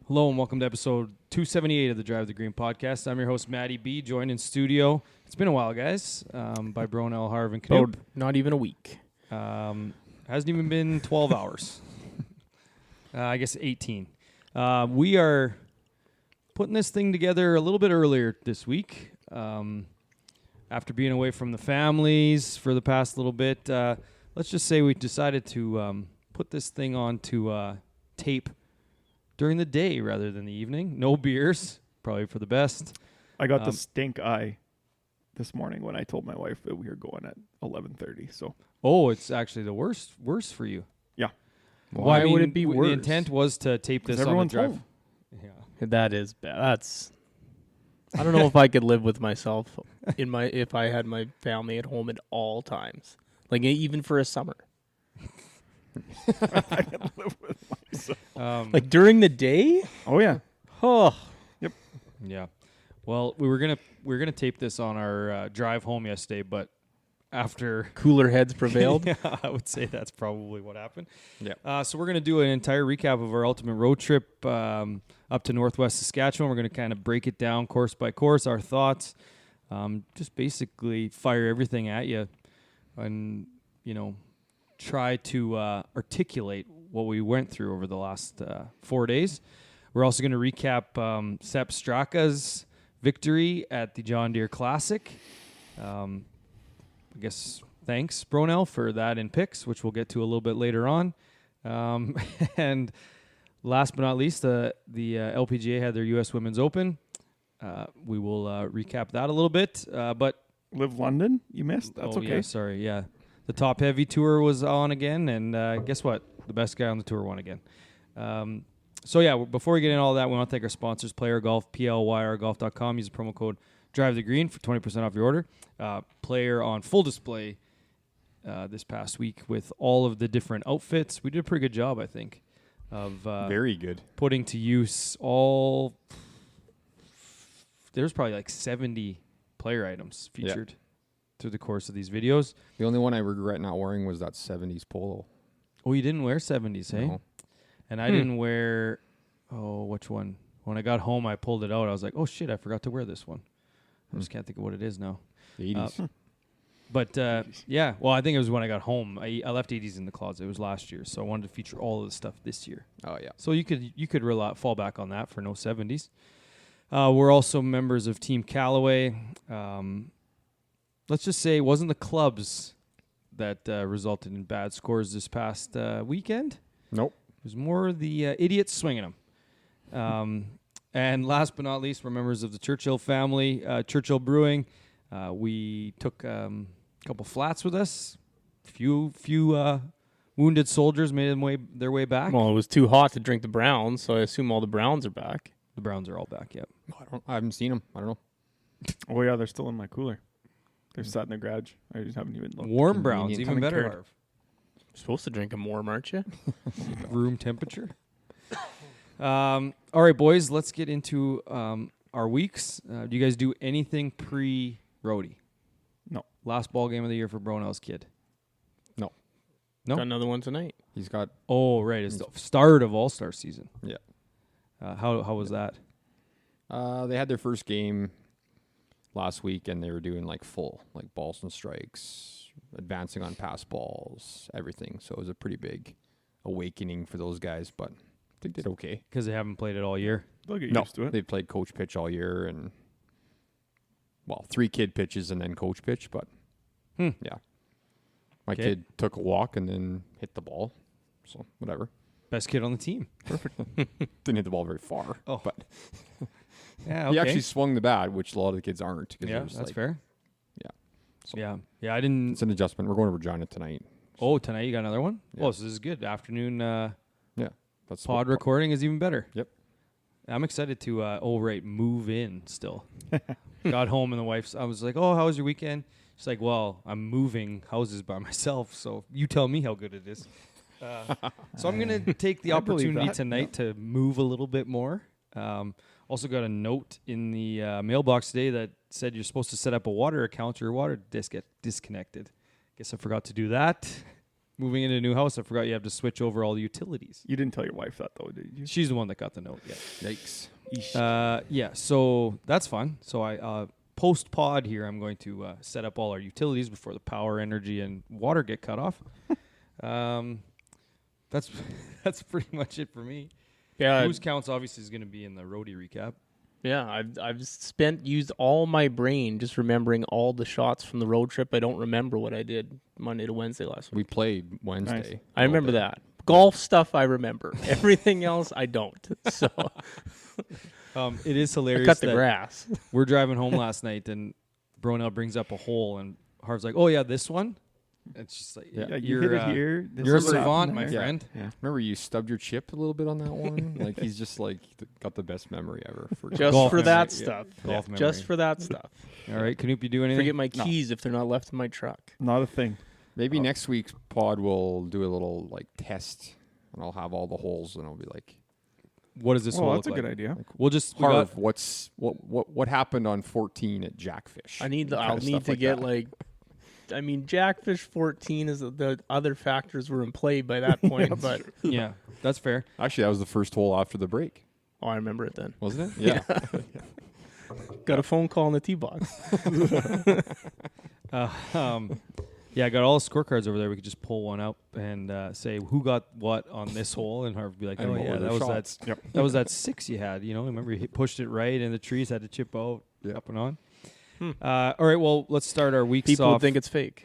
Hello and welcome to episode 278 of the Drive the Green podcast. I'm your host, Matty B, joined in studio. It's been a while, guys, by Bronell, Harv, and Knoop. Not even a week. Hasn't even been 12 hours. I guess 18. We are putting this thing together a little bit earlier this week. After being away from the families for the past little bit, let's just say we decided to put this thing onto tape during the day rather than the evening. No beers, probably for the best. I got the stink eye this morning when I told my wife that we were going at 11:30. So, it's actually the worst for you. yeah. Why would it be worse? The intent was to tape this on the everyone's drive. home. Yeah. That is bad. I don't know if I could live with myself if I had my family at home at all times, like even for a summer. I can live with myself. Like during the day? Oh yeah. Oh, Yeah. Well, we were gonna tape this on our drive home yesterday, but after cooler heads prevailed. yeah, I would say that's probably what happened. Yeah. So we're gonna do an entire recap of our ultimate road trip up to Northwest Saskatchewan. We're gonna kind of break it down course by course, our thoughts, just basically fire everything at you, and try to articulate what we went through over the last 4 days. We're also going to recap Sepp Straka's victory at the John Deere Classic. I guess thanks, Bronell, for that in picks, which we'll get to a little bit later on. And last but not least, the LPGA had their U.S. Women's Open. We will recap that a little bit. But Live London? You missed? That's okay. Yeah, sorry, yeah. The Top Heavy Tour was on again, and guess what? The best guy on the tour won again. So, yeah, before we get into all that, we want to thank our sponsors, Player Golf, PLYRGolf.com. Use the promo code DriveTheGreen for 20% off your order. Player on full display this past week with all of the different outfits. We did a pretty good job, I think, of very good putting to use all. There's probably like 70 player items featured through the course of these videos. The only one I regret not wearing was that 70s polo. Oh, you didn't wear 70s, hey? No. And I didn't wear, which one? When I got home, I pulled it out. I was like, oh, shit, I forgot to wear this one. I just can't think of what it is now. The 80s. But, yeah, well, I think it was when I got home. I left 80s in the closet. It was last year, so I wanted to feature all of the stuff this year. Oh, yeah. So you could fall back on that for no 70s. We're also members of Team Callaway. Let's just say it wasn't the clubs that resulted in bad scores this past weekend. Nope. It was more the idiots swinging them. And last but not least, we're members of the Churchill family, Churchill Brewing. We took a couple flats with us. Few wounded soldiers made their way back. Well, it was too hot to drink the Browns, so I assume all the Browns are back. The Browns are all back, yep. I haven't seen them. I don't know. Oh yeah, they're still in my cooler. They're sat in the garage. I just haven't even looked. Warm Browns, Convenient. even better, Haven't Harv. You're supposed to drink them warm, aren't you? Room temperature. All right, boys, let's get into our weeks. Do you guys do anything pre-Roadie? No. Last ball game of the year for Bronell's kid. No. No? Got another one tonight. He's got... Oh, right. It's the start of All-Star season. Yeah. How was that? They had their first game last week, and they were doing full balls and strikes, advancing on pass balls, everything. So it was a pretty big awakening for those guys, but they did okay. Because they haven't played it all year. They'll get No, used to it. they've played coach pitch all year, and 3 kid pitches and then coach pitch, but yeah. My kid took a walk and then hit the ball, so whatever. Best kid on the team. Didn't hit the ball very far. Oh. But Yeah, okay. he actually swung the bat, which a lot of the kids aren't. Yeah, that's fair. Yeah. So Yeah, I didn't... it's an adjustment. We're going to Regina tonight. Oh, tonight you got another one? Yeah. Oh, so this is good. Afternoon Yeah. That's pod recording is even better. Yep. I'm excited to, move in still. Got home and I was like, oh, how was your weekend? She's like, well, I'm moving houses by myself, so you tell me how good it is. So I'm going to take the opportunity tonight to move a little bit more. Also got a note in the mailbox today that said you're supposed to set up a water account or your water disk get disconnected. Guess I forgot to do that. moving into a new house, I forgot you have to switch over all the utilities. You didn't tell your wife that though, did you? She's the one that got the note. Yeah. Yikes. Yeah. So that's fun. So I post pod here, I'm going to set up all our utilities before the power, energy, and water get cut off. That's that's pretty much it for me. Yeah, Whose counts obviously is going to be in the roadie recap. yeah. I've used all my brain just remembering all the shots from the road trip. I don't remember what I did Monday to Wednesday last week. We played Wednesday. I remember that. Golf stuff I remember. Everything else I don't. So It is hilarious. cut the that grass. We're driving home last night, and Bronell brings up a hole, and Harv's like, "Oh yeah, this one." It's just like, Yeah, you you're hit it here. This you're a is what savant, happened my there. friend. Yeah. Remember you stubbed your chip a little bit on that one? Like he's just like got the best memory ever. For Just Golf for memory, that yeah. stuff. Golf memory. Just for that stuff. All right, Canoop, you do anything? Forget my keys if they're not left in my truck. Not a thing. Maybe next week's pod will do a little like test, and I'll have all the holes, and I'll be like, What does this hole Well, that's a look good like? idea. We'll just we Harv, got- what happened on 14 at Jackfish? I'll need stuff to like get that. Jackfish 14 is the other factors were in play by that point, but yeah, that's fair. Actually, that was the first hole after the break, I remember it then. wasn't it? Yeah. Got a phone call in the tee box. Yeah, I got all the scorecards over there. We could just pull one out and say who got what on this hole, and Harv would be like, And "Oh what yeah, were their that was shots?" that. That was that 6 you had. You know, remember you pushed it right, and the trees had to chip out, up and on." All right, well, let's start our weeks People off. would think it's fake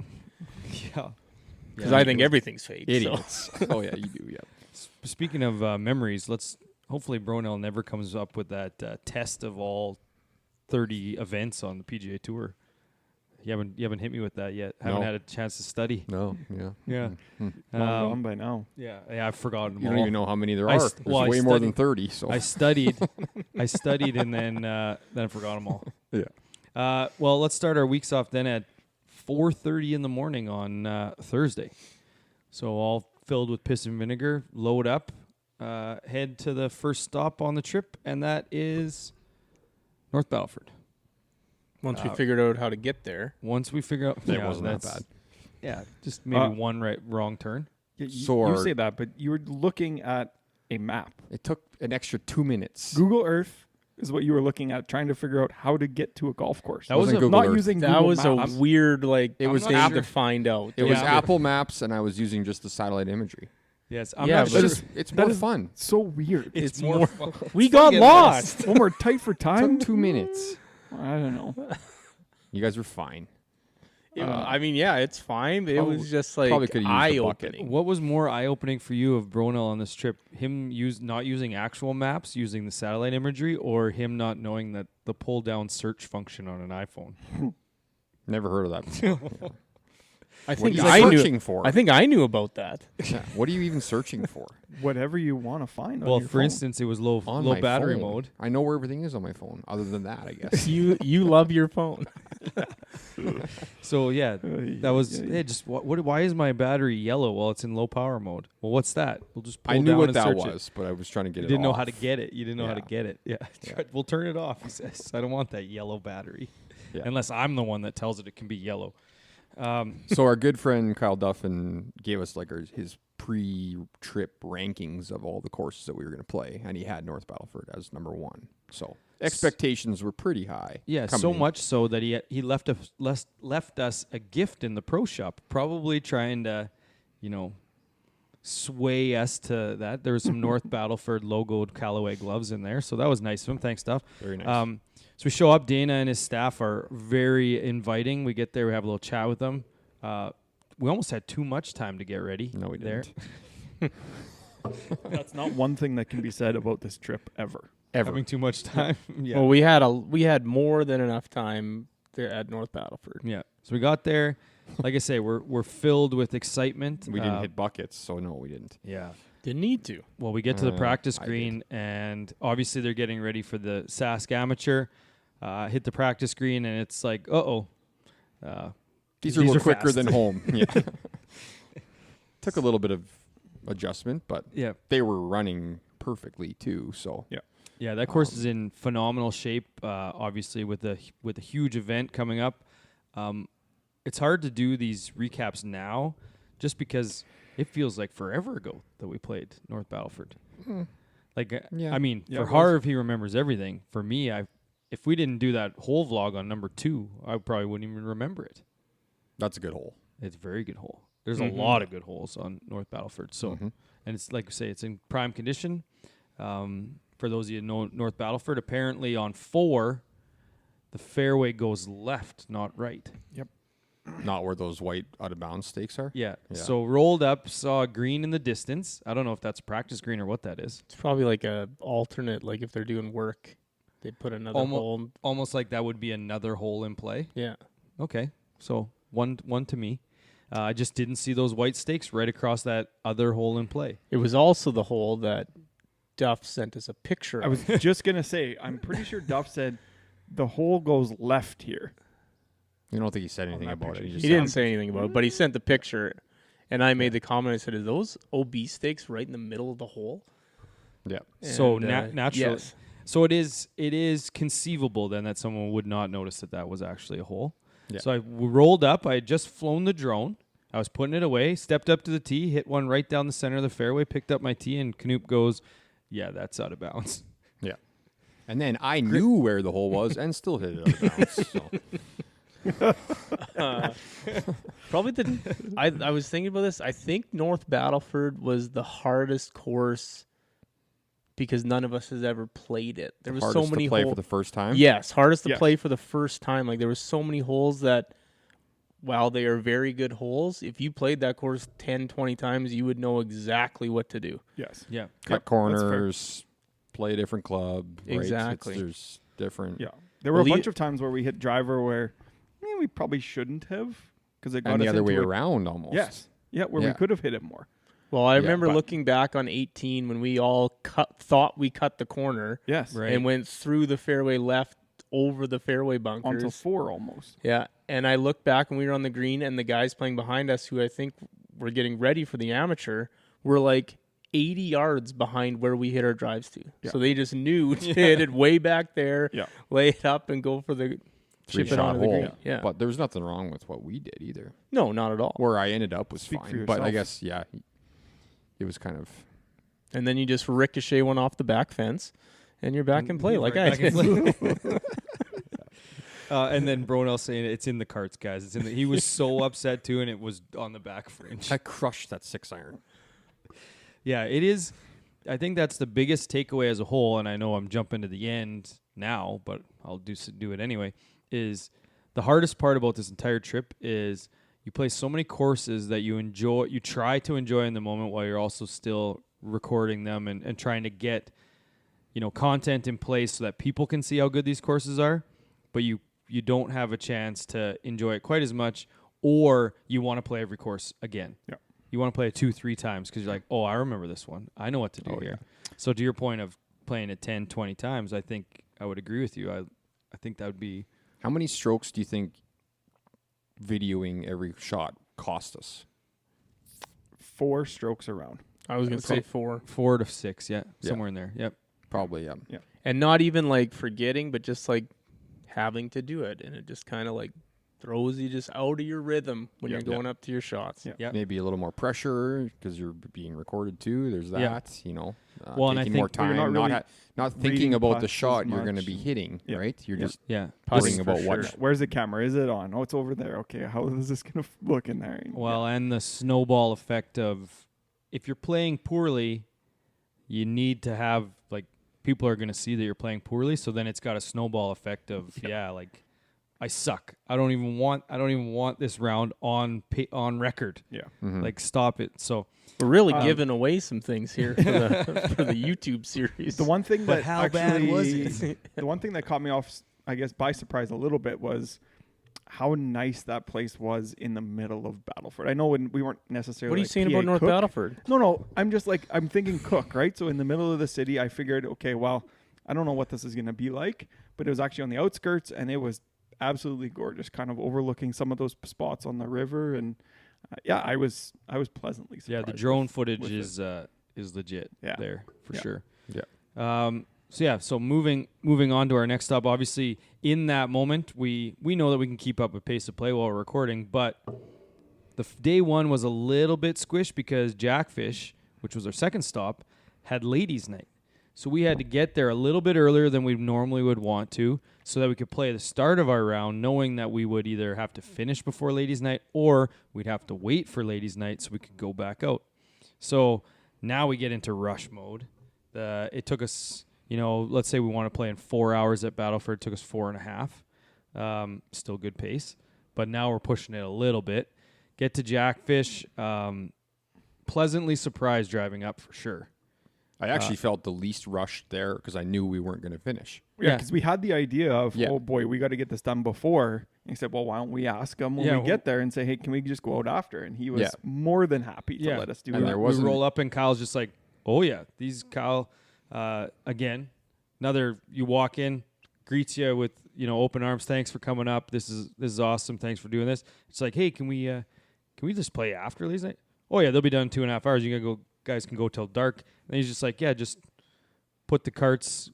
yeah. because I think everything's fake. so. Idiots. Oh yeah, you do. Yeah. Speaking of memories, let's hopefully Bronell never comes up with that test of all 30 events on the PGA Tour. You haven't hit me with that yet. Haven't No. had a chance to study. No. Yeah. Yeah. Long gone by now. Yeah, I've forgotten them You all. don't even know how many there I are. st- There's well, I way more studied- than 30. So I studied, and then I forgot them all. yeah. Well, let's start our weeks off then at 4:30 in the morning on Thursday. So all filled with piss and vinegar. Load up, head to the first stop on the trip, and that is North Battleford. Once we figured out how to get there, Once we figure out, It wasn't that that's- bad. Yeah, just maybe one wrong turn. Yeah, So you our- say that, but you were looking at a map. It took an extra 2 minutes. Google Earth is what you were looking at, trying to figure out how to get to a golf course. That was Wasn't a- Google not Earth. using that Google was Maps. a weird It was thing Apple- to find out. It was Yeah. Apple Maps, and I was using just the satellite imagery. Yes, I'm Yeah, not but sure. it's- It's that more is- fun. so weird. It's more fun. We got lost. When we're tight for It time, took 2 minutes. I don't know. You guys were fine. I mean, yeah, it's fine. But it was just like probably could've used the eye bucket. opening. What was more eye-opening for you of Bronell on this trip? Him not using actual maps, using the satellite imagery, or him not knowing that the pull-down search function on an iPhone? Never heard of that before. I What think are you I searching knew. for? I think I knew about that. Yeah. What are you even searching for? Whatever you want to find. Well, on your for phone. instance, it was low On low my battery phone. mode. I know where everything is on my phone. Other than that, I guess. you love your phone. So yeah, that was yeah. hey, just why is my battery yellow while it's in low power mode? Well, what's that? We'll just pull I knew down what and that search was, but I was trying to get You it. didn't know how off. to get it. You didn't know how to Yeah. get it. Yeah, Yeah. We'll turn it off. He says, I don't want that yellow battery, Yeah. unless I'm the one that tells it can be yellow. So our good friend Kyle Duffin gave us like his pre-trip rankings of all the courses that we were going to play, and he had North Battleford as number 1. So expectations were pretty high. Yeah, coming so in. much so that he left us a gift in the pro shop, probably trying to, sway us to that. There was some North Battleford logoed Callaway gloves in there, so that was nice of him. Thanks, Duff. Very nice. So we show up. Dana and his staff are very inviting. We get there, we have a little chat with them. We almost had too much time to get ready. No, we there. didn't. That's not one thing that can be said about this trip ever. Having too much time. Yeah. Well, we had more than enough time there at North Battleford. Yeah. So we got there. Like I say, we're filled with excitement. We didn't hit buckets, so no, we didn't. Yeah. Didn't need to. Well, we get to the practice I green, and obviously they're getting ready for the Sask Amateur. Hit the practice green, and it's like, These are a little quicker fast. than home. Yeah. Took a little bit of adjustment, but yeah. they were running perfectly too. So Yeah, that course is in phenomenal shape. Obviously, with a huge event coming up, it's hard to do these recaps now, just because it feels like forever ago that we played North Battleford. Like, Yeah. I mean, Yeah, for it was. Harv, he remembers everything. For me, if we didn't do that whole vlog on number 2, I probably wouldn't even remember it. That's a good hole. It's a very good hole. There's Mhm. a lot of good holes on North Battleford. So, Mhm. and it's like you say, it's in prime condition. For those of you who know North Battleford, apparently on 4, the fairway goes left, not right. Not where those white out of bounds stakes are. Yeah. Yeah. So rolled up, saw a green in the distance. I don't know if that's a practice green or what that is. It's probably like a alternate, like if they're doing work, they put another hole. Almost like that would be another hole in play. Yeah. Okay. So one to me. I just didn't see those white stakes right across that other hole in play. It was also the hole that Duff sent us a picture I of. was just gonna say, I'm pretty sure Duff said the hole goes left here. You don't think he said anything that about it. picture. He He just didn't say anything about it, but he sent the picture. And I made the comment, I said, are those OB stakes right in the middle of the hole? Yeah. So And, naturally, yes. so it is conceivable then that someone would not notice that was actually a hole. Yeah. So I rolled up. I had just flown the drone. I was putting it away. Stepped up to the tee, hit one right down the center of the fairway. Picked up my tee, and Knoop goes, "Yeah, that's out of bounds." Yeah. And then I knew where the hole was and still hit it out of bounds. So. Probably I was thinking about this. I think North Battleford was the hardest course because none of us has ever played it. There was so Hardest many to play for holes. the first time. Yes, hardest to Yes. play for the first time. Like there was so many holes that while they are very good holes, if you played that course 10, 20 times, you would know exactly what to do. Yes. Yeah. Cut Yep, that's fair. corners, play a different club. Right? Exactly. There's different. Yeah. There were Well, a bunch of times where we hit driver where we probably shouldn't have because it got And the us other way into a- around almost. Yes. Yeah, where we Yeah. could have hit it more. Well, I Yeah, remember but- looking back on 18 when we all thought we cut the corner Yes. Right. and went through the fairway left over the fairway bunkers. Onto 4 almost. Yeah, and I looked back when we were on the green, and the guys playing behind us, who I think were getting ready for the amateur, were like 80 yards behind where we hit our drives to. Yeah. So they just knew to hit it way back there, Yeah. lay it up, and go for the chip it 3-shot onto the hole. green. Yeah, But there was nothing wrong with what we did either. no, not at all. Where I ended up was Speak for fine. But I yourself. guess, yeah, it was kind of. And then you just ricochet one off the back fence, and you're back in play like I Back in did. play. And then Bronell saying it's in the carts, guys. It's in the, he was so upset too, and it was on the back fringe. I crushed that 6-iron. Yeah, it is. I think that's the biggest takeaway as a whole, and I know I'm jumping to the end now, but I'll do it anyway, is the hardest part about this entire trip is you play so many courses that you try to enjoy in the moment while you're also still recording them and trying to get, content in place so that people can see how good these courses are, but you don't have a chance to enjoy it quite as much, or you want to play every course again. Yeah. You want to play it 2-3 times because you're like, oh, I remember this one. I know what to do here. So to your point of playing it 10, 20 times, I think I would agree with you. I think that would be... How many strokes do you think videoing every shot cost us? 4 strokes around. I was going to say 4. 4 to 6, Yeah. somewhere in there. Yep. Probably, yeah. And not even like forgetting, but just like having to do it. And it just kind of like throws you just out of your rhythm when Yeah. you're going up to your shots. Yeah. Yep. Maybe a little more pressure because you're being recorded too. There's that, Yeah. Well, and I taking more think you're time, not not really not thinking reading about the putts as shot you're going to much. be hitting, Yeah. right? You're Yeah. just Yeah. worrying for about what. sure. Where's the camera? Is it on? Oh, it's over there. Okay, how is this going to look in there? Well, and the snowball effect of if you're playing poorly, you need to have, like, people are going to see that you're playing poorly, so then it's got a snowball effect of, like, I suck. I don't even want this round on record. Yeah. Mhm. Like, stop it. So We're really Um, giving away some things here for the YouTube series. The one thing But that how actually, bad was it? The one thing that caught me off, I guess, by surprise a little bit was how nice that place was in the middle of Battleford. I know when we weren't necessarily. What are you like saying PA about North Cook. Battleford? No. I'm just like, I'm thinking Cook, right? So in the middle of the city, I figured, okay, well, I don't know what this is going to be like, but it was actually on the outskirts, and it was absolutely gorgeous, kind of overlooking some of those spots on the river, and I was pleasantly surprised. yeah, the drone with footage it. is legit Yeah. there for Yeah. sure. Yeah. So moving on to our next stop. Obviously, in that moment, we know that we can keep up a pace of play while we're recording, but day one was a little bit squished because Jackfish, which was our second stop, had ladies' night. So we had to get there a little bit earlier than we normally would want to so that we could play the start of our round knowing that we would either have to finish before ladies' night or we'd have to wait for ladies' night so we could go back out. So now we get into rush mode. It took us, let's say we want to play in 4 hours at Battleford. It took us 4.5. Still good pace. But now we're pushing it a little bit. Get to Jackfish. Pleasantly surprised driving up for sure. I actually felt the least rushed there because I knew we weren't going to finish. Yeah, because we had the idea of, Yeah. oh boy, we got to get this done before. And he said, well, why don't we ask him when we get there and say, hey, can we just go out after? And he was more than happy to let us do And that. there We wasn't- roll up and Kyle's just like, oh yeah, Kyle, again, you walk in, greets you with, open arms. Thanks for coming up. This is awesome. Thanks for doing this. It's like, hey, can we just play after ladies' night? Oh yeah, they'll be done in 2.5 hours. Guys can go till dark. And he's just like, yeah, just put the carts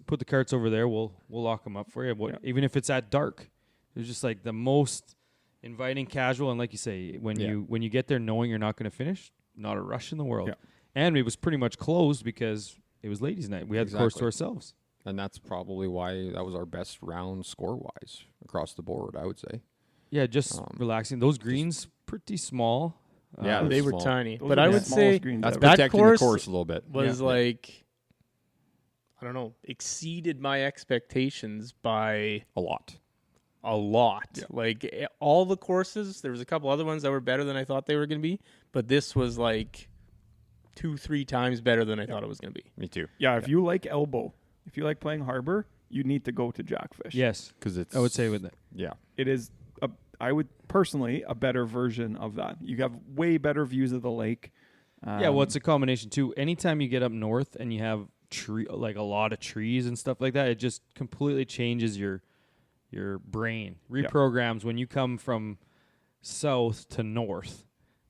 over there. We'll lock them up for you. Even if it's at dark. It was just like the most inviting, casual, and like you say, when you get there knowing you're not going to finish, not a rush in the world. Yeah. And it was pretty much closed because it was ladies' night. We had the course to ourselves. And that's probably why that was our best round score-wise across the board, I would say. Yeah, just relaxing. Those greens, pretty small. Yeah, they were small. tiny. Those But are I the would smallest say greens That's ever. that protecting course the course a little bit. was like, I don't know, exceeded my expectations by A lot. a lot. Yeah. Like all the courses, there was a couple other ones that were better than I thought they were going to be, but this was like 2-3 times better than I thought it was going to be. Me too. Yeah, if you like elbow, if you like playing harbor, you need to go to Jackfish. Yes, Because it's... I would say with it. Yeah. It is, I would personally, a better version of that. You have way better views of the lake. Yeah, well, it's a combination too. Anytime you get up north and you have a lot of trees and stuff like that, it just completely changes your brain. Reprograms when you come from south to north.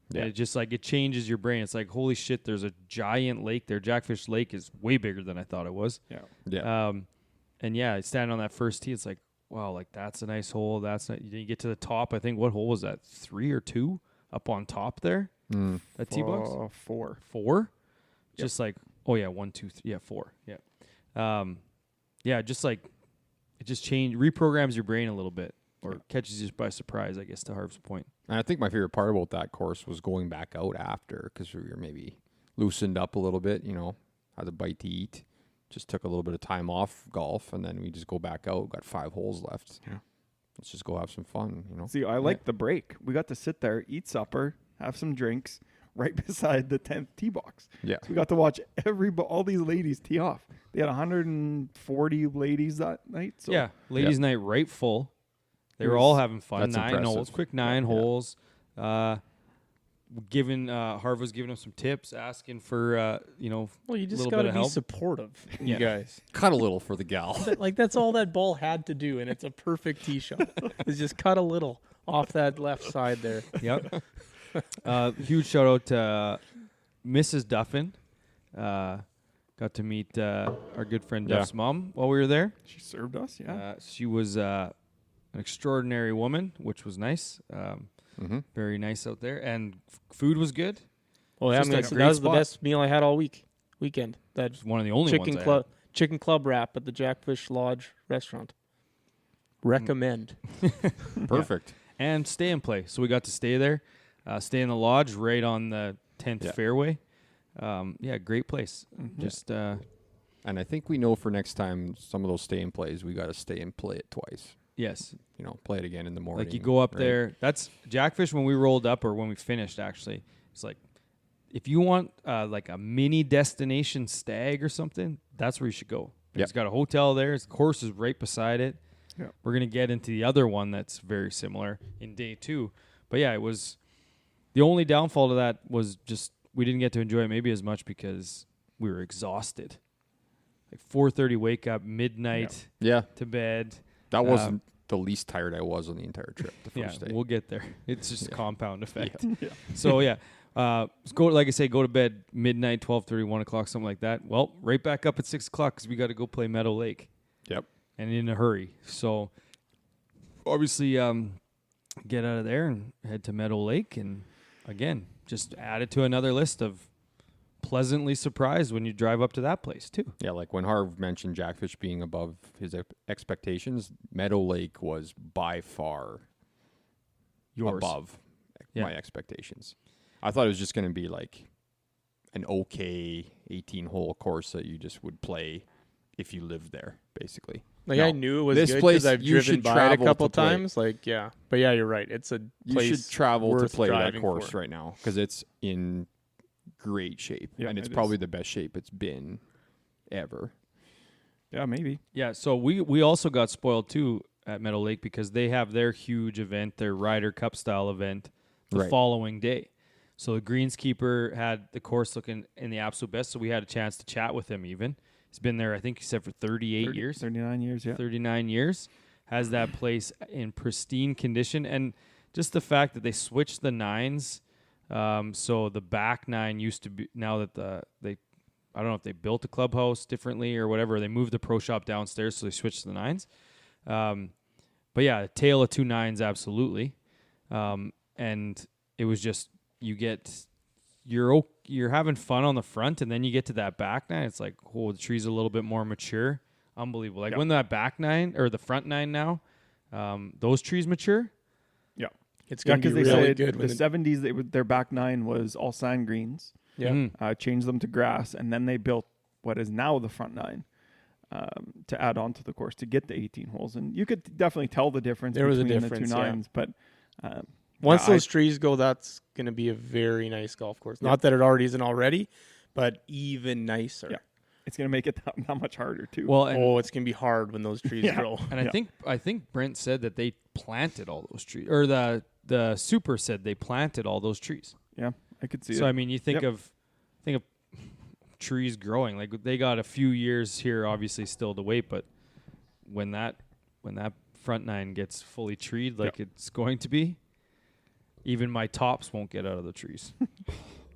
Yeah. And it just it changes your brain. It's like, holy shit, there's a giant lake there. Jackfish Lake is way bigger than I thought it was. Yeah. Yeah. And yeah, standing on that first tee, it's like, wow, that's a nice hole. You get to the top. I think what hole was that? 3 or 2 up on top there. That tee box. 4. 4. Just like, oh yeah, 1, 2, 3, yeah, 4. Yeah. Yeah, just like it just reprograms your brain a little bit or catches you by surprise, I guess, to Harv's point. And I think my favorite part about that course was going back out after because we were maybe loosened up a little bit, had a bite to eat. Just took a little bit of time off golf, and then we just go back out. Got 5 holes left. Yeah. Let's just go have some fun, See, I like the break. We got to sit there, eat supper, have some drinks right beside the 10th tee box. Yeah. So we got to watch all these ladies tee off. They had 140 ladies that night. So Yeah, ladies' night right full. They It were was- all having fun. That's 9 holes, impressive. quick 9 holes. Harv was giving us some tips, asking for Well, you just little got bit to of be help. supportive, you Yeah. guys. Cut a little for the gal. That's all that ball had to do, and it's a perfect tee shot. Is just cut a little off that left side there. Yep. Huge shout out to Mrs. Duffin. Got to meet our good friend Yeah. Duff's mom while we were there. she served us. Yeah. She was an extraordinary woman, which was nice. Very nice out there, and food was good. Well, yeah, Just a that great was the spot. best meal I had all weekend. That It's one of the only chicken ones. club chicken club wrap at the Jackfish Lodge restaurant. Recommend. Perfect. And stay and play. So we got to stay there, stay in the lodge right on the 10th fairway. Great place. Just And I think we know for next time some of those stay and plays, we got to stay and play it twice. yes, Play it again in the morning. like you go up right? there. That's Jackfish when we rolled up or when we finished. Actually, it's like if you want like a mini destination stag or something, that's where you should go. Yep. It's got a hotel there. Its course is right beside it. Yeah. We're gonna get into the other one that's very similar in day 2. But yeah, it was the only downfall to that was just we didn't get to enjoy it maybe as much because we were exhausted. Like 4:30 wake up, midnight Yeah. to bed. That wasn't the least tired I was on the entire trip the first day. We'll get there. It's just a compound effect. Yeah. So yeah, go to bed midnight, 12:30, 1 o'clock, something like that. Well, right back up at 6 o'clock because we got to go play Meadow Lake. Yep. And in a hurry. So obviously, get out of there and head to Meadow Lake, and again, just added to another list of pleasantly surprised when you drive up to that place too. Yeah, like when Harv mentioned Jackfish being above his expectations, Meadow Lake was by far above my expectations. I thought it was just going to be like an okay 18-hole course that you just would play if you lived there, basically. Like, No. I knew it was This good place, because I've you driven should by it a travel couple to play. times. Like, yeah. But yeah, you're right. It's a You place should travel to worth play that driving course for. right now because it's in great shape. Yeah, and it's it probably is. the best shape it's been ever. Yeah, maybe. Yeah, so we also got spoiled too at Meadow Lake because they have their huge event, their Ryder Cup style event, the Right. following day. So the greenskeeper had the course looking in the absolute best, so we had a chance to chat with him even. He's been there, I think he said, for 38 years. 39 years, yeah. 39 years. Has that place in pristine condition. And just the fact that they switched the nines. So the back nine used to be, now that I don't know if they built the clubhouse differently or whatever. They moved the pro shop downstairs, so they switched to the nines. But yeah, a tail of two nines, absolutely. And it was just, you're having fun on the front, and then you get to that back nine. It's like, oh, the tree's a little bit more mature. Unbelievable. Like when that back nine or the front nine now, those trees mature. Yeah. It's Yeah, going to because be they really said good. the 70s, their back nine was all sand greens. Yeah. Mhm. Changed them to grass, and then they built what is now the front nine to add on to the course to get the 18 holes. And you could definitely tell the difference There was a between difference, the two yeah. nines. But Once yeah, those trees go, that's going to be a very nice golf course. Not that it already isn't already, but even nicer. Yeah. It's going to make it that much harder, too. Well, and, Oh, it's going to be hard when those trees Yeah. grow. and Yeah. I think Brent said that they planted all those trees, or the super said they planted all those trees. yeah, I could see So it. I mean, you think Yep. of trees growing. Like they got a few years here, obviously still to wait, but when that front nine gets fully treed like it's going to be, even my tops won't get out of the trees.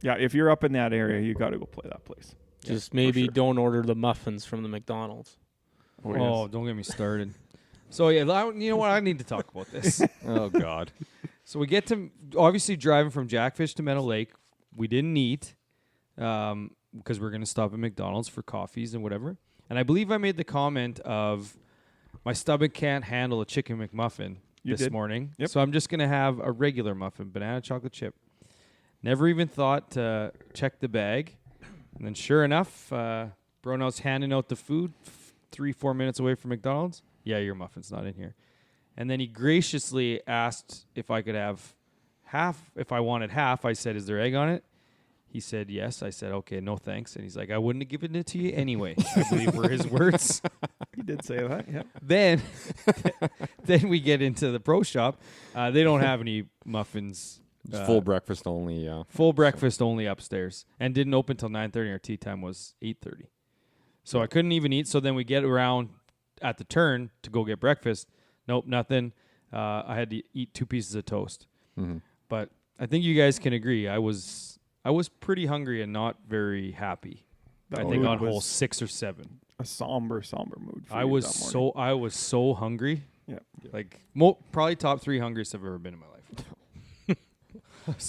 Yeah, if you're up in that area, you got to go play that place. Just maybe sure. don't order the muffins from the McDonald's. Oh, don't get me started. So yeah, you know what? I need to talk about this. Oh, God. So we get to obviously driving from Jackfish to Meadow Lake. We didn't eat because we're going to stop at McDonald's for coffees and whatever. And I believe I made the comment of my stomach can't handle a chicken McMuffin You this did. morning. Yep. So I'm just going to have a regular muffin, banana chocolate chip. Never even thought to check the bag. And then sure enough, Brono's handing out the food 3-4 minutes away from McDonald's. Yeah, your muffin's not in here. And then he graciously asked if I could have half. If I wanted half, I said, "Is there egg on it?" He said, "Yes." I said, "Okay, no thanks." And he's like, "I wouldn't have given it to you anyway." I believe were his words. He did say that, yeah. Then we get into the pro shop. They don't have any muffins. It's full breakfast only, yeah. Full breakfast only upstairs, and didn't open till 9:30. Our tea time was 8:30, so I couldn't even eat. So then we get around at the turn to go get breakfast. Nope, nothing. I had to eat 2 pieces of toast. Mm-hmm. But I think you guys can agree. I was pretty hungry and not very happy. That I think mood on hole was 6 or 7, a somber mood for I you was that morning. I was so hungry. Yeah. Like probably top 3 hungriest I've ever been in my life.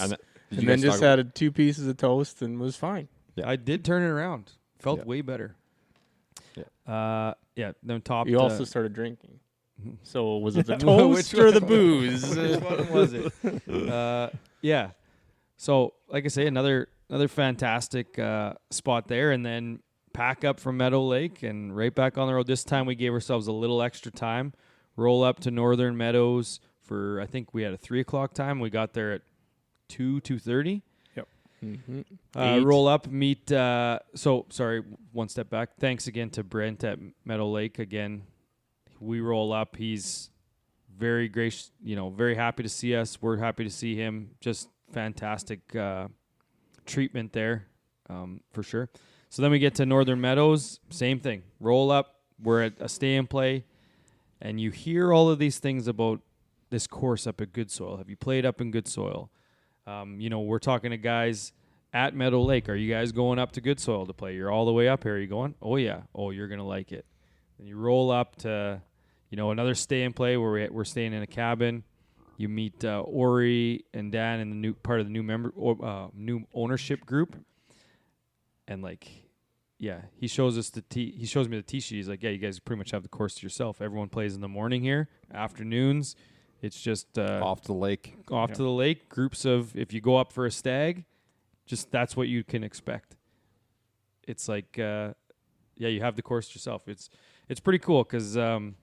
And, And then just had 2 pieces of toast and was fine. Yeah. I did turn it around. Felt Yeah. way better. Yeah. Yeah. Then top. You also started drinking. So was it the Which toast or one? the booze? Which one was it? Yeah. So, like I say, another fantastic spot there, and then pack up from Meadow Lake and right back on the road. This time we gave ourselves a little extra time. Roll up to Northern Meadows for, I think we had a 3:00 time. We got there at 2:30. Mm-hmm. Roll up, meet. Sorry, one step back. Thanks again to Brent at Meadow Lake. Again, we roll up. He's very gracious, very happy to see us. We're happy to see him. Just fantastic treatment there, for sure. So then we get to Northern Meadows. Same thing. Roll up. We're at a stay and play, and you hear all of these things about this course up at Good Soil. Have you played up in Good Soil? We're talking to guys at Meadow Lake. Are you guys going up to Good Soil to play? You're all the way up here. Are you going? Oh, yeah. Oh, you're going to like it. And you roll up to, another stay and play where we're staying in a cabin. You meet Ori and Dan in the new part of the new ownership group, and like, yeah, he shows us he shows me the tee sheet. He's like, yeah, you guys pretty much have the course to yourself. Everyone plays in the morning here, afternoons. It's just Off to the lake. to the lake. Groups of, if you go up for a stag, just that's what you can expect. It's like, you have the course yourself. It's pretty cool because, the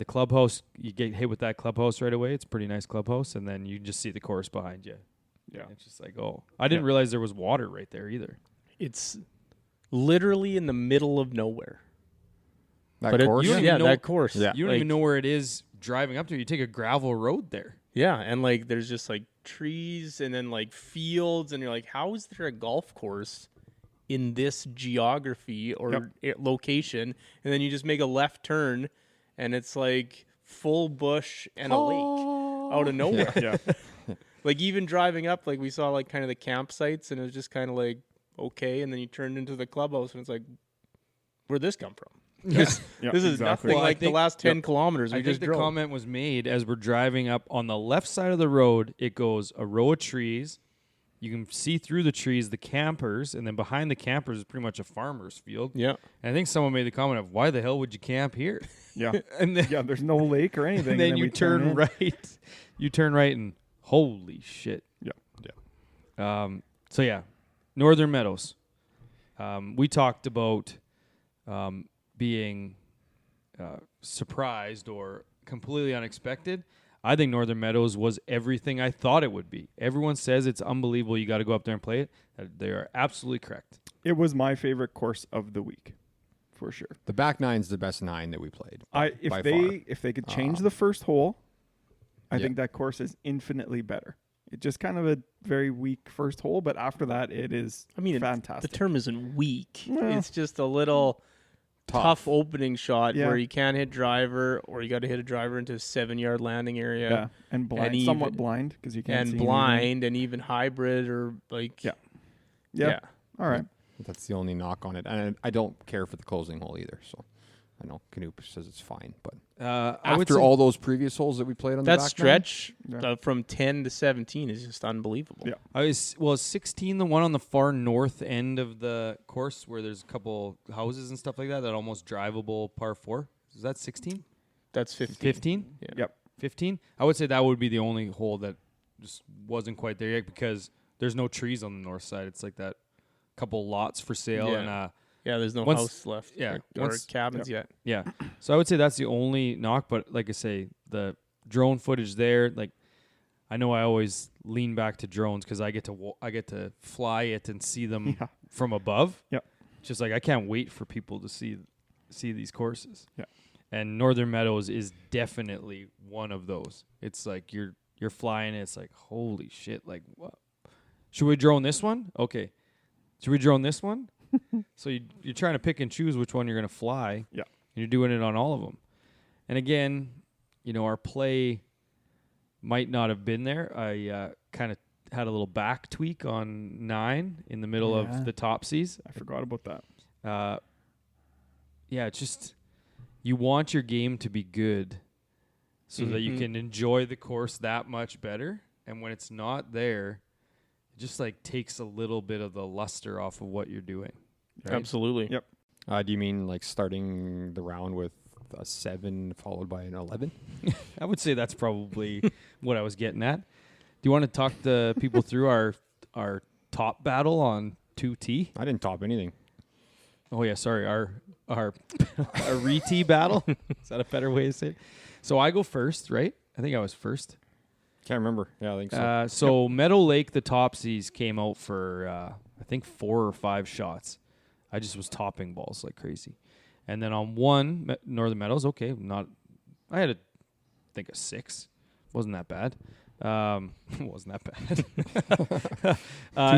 clubhouse, you get hit with that clubhouse right away. It's a pretty nice clubhouse, and then you just see the course behind you. Yeah. It's just like, oh, I didn't realize there was water right there either. It's literally in the middle of nowhere. That course? You don't even know- that course. Yeah. You don't even know where it is driving up to. You take a gravel road there. Yeah, and like there's just like trees and then like fields, and you're like, how is there a golf course in this geography or location? And then you just make a left turn, and it's like full bush and a lake out of nowhere. Yeah. Like even driving up, like we saw like kind of the campsites, and it was just kind of like okay, and then you turned into the clubhouse, and it's like, where'd this come from? This is nothing Well, I like the think- last 10 kilometers we I just think the drove. comment was made as we're driving up on the left side of the road. It goes a row of trees. You can see through the trees the campers, and then behind the campers is pretty much a farmer's field. Yeah. And I think someone made the comment of, why the hell would you camp here? Yeah. And then, Yeah. There's no lake or anything. and then you we turn turn in. right. You turn right, and holy shit. Yeah. So yeah, Northern Meadows. We talked about being surprised or completely unexpected. I think Northern Meadows was everything I thought it would be. Everyone says it's unbelievable. You got to go up there and play it. They are absolutely correct. It was my favorite course of the week, for sure. The back nine's the best 9 that we played. by far. If they could change the first hole, I Yeah. think that course is infinitely better. It's just kind of a very weak first hole, but after that, it is I mean, fantastic. the term isn't weak. Well, It's just a little tough opening shot Yeah. where you can't hit driver, or you got to hit a driver into a 7-yard landing area. yeah, and blind, and somewhat even- blind because you can't see And anything. blind, and even hybrid, or like Yeah. yeah. Yeah. All right. That's the only knock on it. And I don't care for the closing hole either. So I know Canoop says it's fine. But I would after say- all those previous holes that we played on That the back stretch Yeah. from 10 to 17 is just unbelievable. Yeah. Is 16 the one on the far north end of the course where there's a couple houses and stuff like that almost drivable par 4? Is that 16? That's 15. 15? Yeah. Yep. 15? I would say that would be the only hole that just wasn't quite there yet because there's no trees on the north side. It's like that couple lots for sale Yeah. and Yeah, there's no Once- house left. yeah, or once- cabins yet. yeah. So I would say that's the only knock, but like I say, the drone footage there, like I know I always lean back to drones because I get to fly it and see them Yeah. from above. Yep. Just like I can't wait for people to see these courses. Yeah. And Northern Meadows is definitely one of those. It's like you're flying it, it's like holy shit, like what? Should we drone this one? Okay. Should we drone this one? So you're trying to pick and choose which one you're going to fly. Yeah. And you're doing it on all of them. And again, our play might not have been there. I kind of had a little back tweak on 9 in the middle Yeah. of the Topsies. I forgot about that. It's just you want your game to be good so that you can enjoy the course that much better. And when it's not there, it just like takes a little bit of the luster off of what you're doing. Right? Absolutely. Yep. Do you mean like starting the round with a 7 followed by an 11? I would say that's probably what I was getting at. Do you want to talk to people through our top battle on 2T? I didn't top anything. Oh yeah, sorry. Our re-tee battle. Is that a better way to say it? So I go first, right? I think I was first. Can't remember. Yeah, I think so. So Meadow Lake, the Topsies came out for I think 4 or 5 shots. I just was topping balls like crazy, and then on 1 Northern Meadows, okay, I had a 6. Wasn't that bad. Wasn't that bad. Too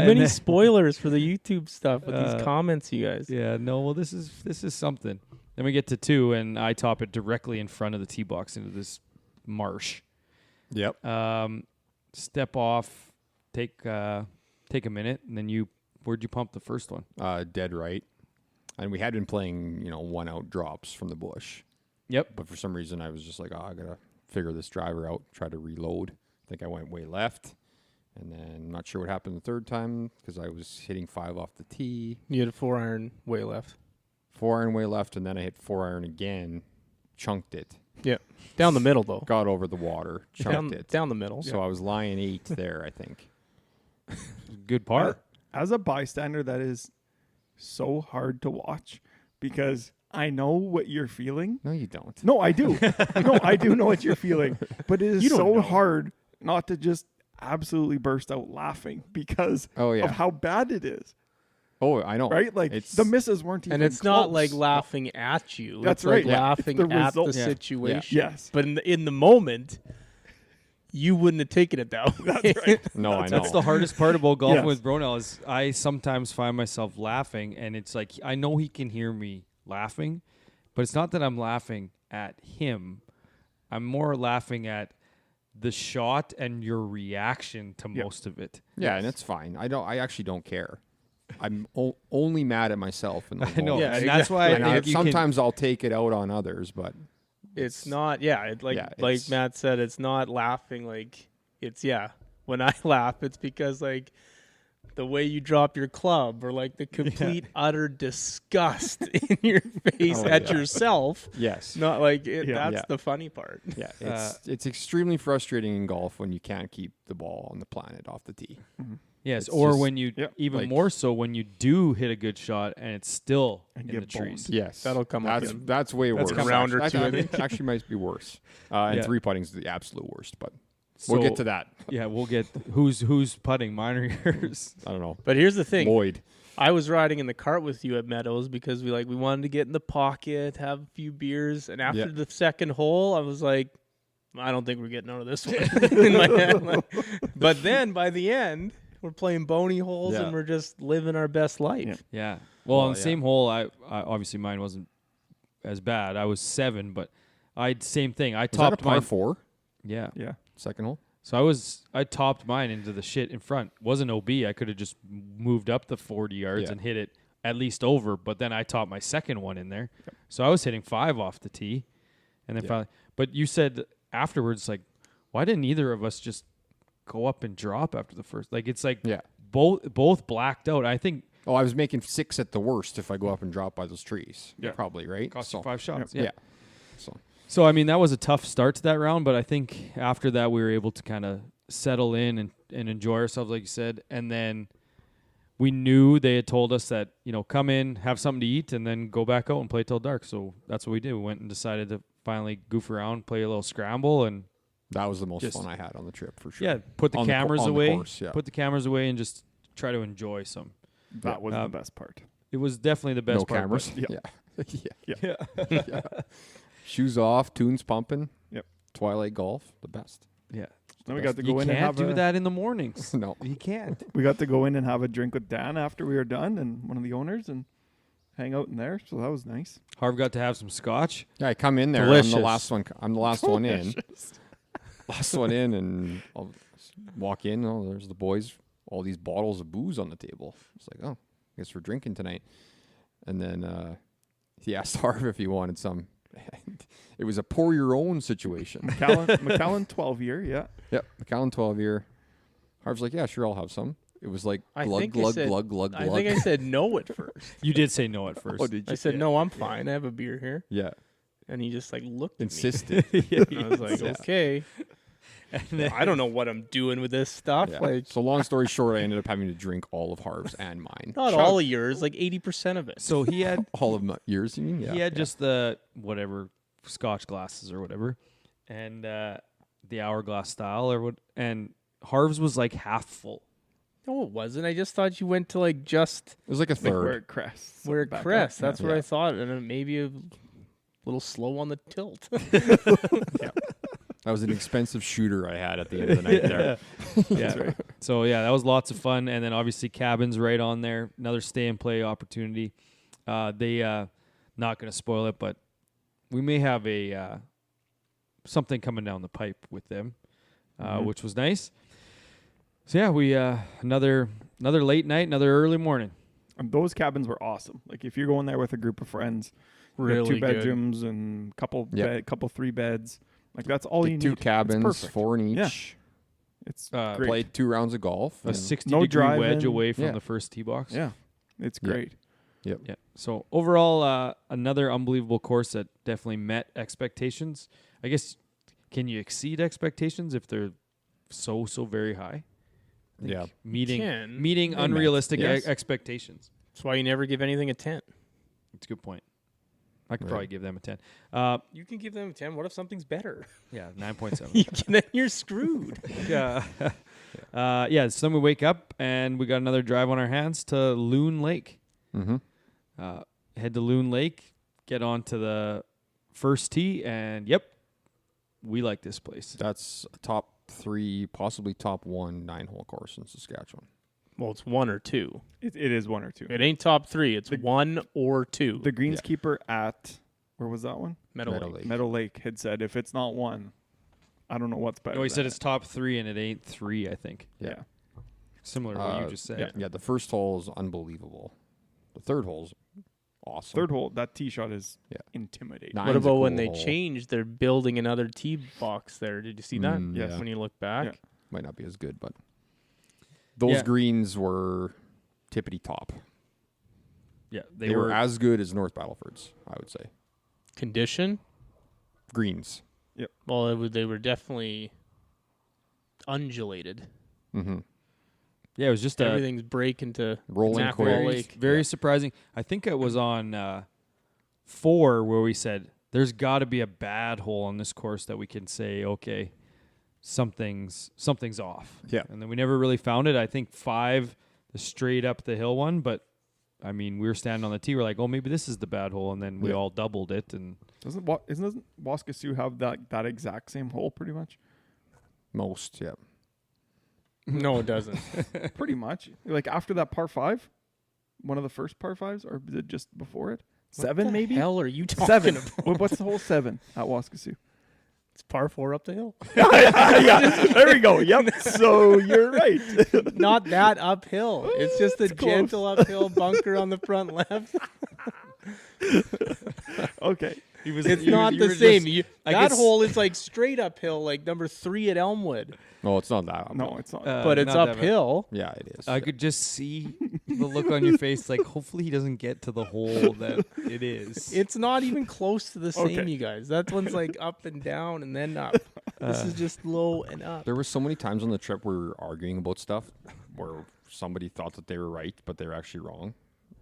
many spoilers for the YouTube stuff with these comments, you guys. Yeah, no. Well, this is something. Then we get to 2, and I top it directly in front of the tee box into this marsh. Yep. Step off, take a minute, and then where'd you pump the first one? Dead right. And we had been playing, 1-out drops from the bush. Yep. But for some reason, I was just like, I gotta figure this driver out, try to reload. I think I went way left. And then I'm not sure what happened the third time because I was hitting 5 off the tee. You had a 4-iron way left. 4-iron way left, and then I hit 4-iron again, chunked it. Yeah. Down the middle, though. Got over the water, chunked it. Down the middle. So I was lying 8 there, I think. Good par. As a bystander, that is so hard to watch because I know what you're feeling. No, you don't. No, I do. No, I do know what you're feeling. But it is You don't so know. hard not to just absolutely burst out laughing because of how bad it is. Oh, I know. Right? Like it's, the misses weren't even And it's not close. like laughing at you. That's it's like right. Yeah. laughing It's the at result. the Yeah. situation. Yes. But in the moment, you wouldn't have taken it that way. That's right. No, I know. That's the hardest part about golfing Yes. with Bronell is I sometimes find myself laughing, and it's like I know he can hear me laughing, but it's not that I'm laughing at him. I'm more laughing at the shot and your reaction to most of it. Yeah, and it's fine. I actually don't care. I'm only mad at myself. In the I know, moment. Yeah, and that's why exactly. I And think you can, sometimes I'll take it out on others, but It's not, like it's- Matt said, it's not laughing like it's, when I laugh, it's because like the way you drop your club or like the complete utter disgust in your face at yourself. yes. Not like it, that's Yeah. the funny part. Yeah, it's extremely frustrating in golf when you can't keep the ball on the planet off the tee. yes, it's or just- when you even like- more so when you do hit a good shot and it's still in get the trees. boned. Yes, That'll come up That's in- that's way that's worse. a round or Actually, two, I I think actually might be worse. And Yeah. 3 putting is the absolute worst, but So, we'll get to that. Yeah, we'll get who's putting, mine or yours. I don't know. But here's the thing. Lloyd. I was riding in the cart with you at Meadows because we wanted to get in the pocket, have a few beers, and after Yeah. the second hole, I was like, I don't think we're getting out of this one. In my head, but then by the end, we're playing bony holes Yeah. and we're just living our best life. Yeah. Well, on the yeah. same hole, I obviously mine wasn't as bad. I was 7, but same thing. I Was that a topped par mine. 4? Yeah. Second hole? So I topped mine into the shit in front. Wasn't OB. I could have just moved up the 40 yards Yeah. and hit it at least over. But then I topped my second one in there. So I was hitting 5 off the tee, and then Yeah. finally. But you said afterwards, like, why didn't either of us just go up and drop after the first? Like, it's like Yeah. both blacked out. I think Oh, I was making 6 at the worst if I go up and drop by those trees. Yeah. Probably, right? cost So- you 5 shots. Yeah. So So, I mean, that was a tough start to that round, but I think after that we were able to kind of settle in and enjoy ourselves, like you said. And then we knew they had told us that, come in, have something to eat, and then go back out and play till dark. So that's what we did. We went and decided to finally goof around, play a little scramble, and, that was the most Just- fun I had on the trip for sure. yeah, put the On the co- cameras on the away, course, yeah. put the cameras away, and just try to enjoy some. That was the best part. It was definitely the best No part. cameras. but- Yeah. Yeah. Shoes off, tunes pumping. Yep. Twilight golf, the best. Yeah. Then we got to You go in and can't have do that in the mornings. No. You can't. We got to go in and have a drink with Dan after we were done, and one of the owners, and hang out in there. So that was nice. Harv got to have some scotch. Yeah, I come in there. Delicious. I'm the last one. I'm the last one in. Last one in, and I'll walk in. Oh, there's the boys. All these bottles of booze on the table. It's like, oh, I guess we're drinking tonight. And then he asked Harv if he wanted some. And it was a pour your own situation. McAllen 12-year, yeah. Yep, McAllen 12-year. Harv's like, yeah, sure, I'll have some. It was like I glug, think I glug, said- glug, glug, I glug. think I said no at first. You did say no at first. Oh, did you? I said, no, I'm fine. I have a beer here. Yeah, And he just looked at insisted. me. I was like, Yeah. okay. I don't know what I'm doing with this stuff. Yeah. So long story short, I ended up having to drink all of Harv's and mine. Not all of yours, 80% of it. So he had All of yours, you mean? Yeah. he had just the whatever Scotch glasses or whatever, and the hourglass style or what. And Harv's was like half full. No, it wasn't. I just thought you went to just It was like a Like where third. it crests. where it back up. crests. That's what Yeah. I thought. And then maybe a little slow on the tilt. That was an expensive shooter I had at the end of the night there. Yeah. So yeah, that was lots of fun. And then obviously cabins right on there. Another stay and play opportunity. They not going to spoil it, but we may have a something coming down the pipe with them, which was nice. So yeah, we another late night, another early morning. And those cabins were awesome. Like if you're going there with a group of friends, you got Really 2 good. bedrooms and couple 3 beds. Like that's all you Get need. two It's cabins, perfect. 4 in each. Yeah. It's great. Play 2 rounds of golf. A and- 60-degree drive wedge in. away from Yeah. the first tee box. Yeah, it's Yeah. great. Yep. Yeah. So overall, another unbelievable course that definitely met expectations. I guess, can you exceed expectations if they're so very high? I think Yeah. Meeting can. meeting They met. unrealistic Yes. expectations. That's why you never give anything a 10. That's a good point. I could Right. probably give them a 10. You can give them a 10. What if something's better? Yeah, 9.7. Then you're screwed. Yeah. So then we wake up and we got another drive on our hands to Loon Lake. Mm-hmm. Head to Loon Lake, get on to the first tee, and yep, we like this place. That's a top 3, possibly top 1 9-hole course in Saskatchewan. Well, it's 1 or 2. It is 1 or 2. It ain't top 3. It's 1 or 2. The greenskeeper at where was that one? Meadow Meadow Lake. Lake. Meadow Lake had said if it's not 1, I don't know what's better. No, he than said it. it's top 3 and it ain't 3, I think. Yeah. Similar to what you just said. yeah. Yeah, the first hole is unbelievable. The third hole's awesome. Third hole, that tee shot is Yeah. intimidating. Nine's What a about when cool they hole. changed? They're building another tee box there. Did you see that? Yes. When you look back. Yeah. Might not be as good, but those Yeah. greens were tippity top. Yeah, They were as good as North Battleford's, I would say. Condition? Greens. Well, they were definitely undulated. Mm-hmm. Yeah, it was just Everything's breaking to Rolling Mackerel quick. very, Lake. very surprising. I think it was on 4 where we said there's got to be a bad hole on this course that we can say, okay, something's off. Yeah. And then we never really found it. I think 5, the straight up the hill one, but I mean, we were standing on the tee. We're like, oh, maybe this is the bad hole, and then we Yeah. all doubled it. And Doesn't Waskesiu have that exact same hole pretty much? Most, yeah. No, it doesn't. Pretty much. Like after that par 5, one of the first par 5s, or is it just before it? 7 What the maybe? hell are you talking 7. about? What's the whole 7 at Waskesiu? It's par 4 up the hill. Yeah, there we go. Yep. So you're right. Not that uphill. It's just a It's close. gentle uphill bunker on the front left. Okay. It's not the same. I That guess- hole is like straight uphill, like number 3 at Elmwood, No, it's not that. No, it's not. but it's not that bad. uphill. Yeah, it is. I could just see the look on your face, like hopefully he doesn't get to the hole that it is. It's not even close to the same, Okay. you guys. That one's like up and down and then up. This is just low and up. There were so many times on the trip we were arguing about stuff where somebody thought that they were right, but they were actually wrong.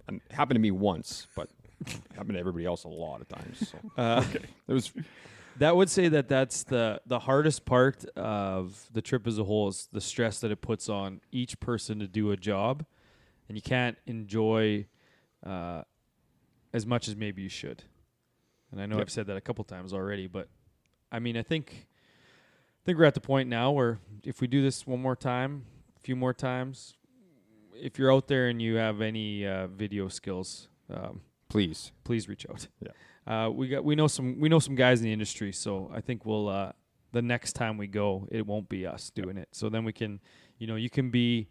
And it happened to me once, but it happened to everybody else a lot of times. So. It was That would say that that's the hardest part of the trip as a whole is the stress that it puts on each person to do a job, and you can't enjoy as much as maybe you should. And I know I've said that a couple times already, but I mean, I think we're at the point now where if we do this one more time, a few more times, if you're out there and you have any video skills, please. please reach out. Yeah. We know some guys in the industry, so I think we'll the next time we go, it won't be us doing it. So then we can, you can be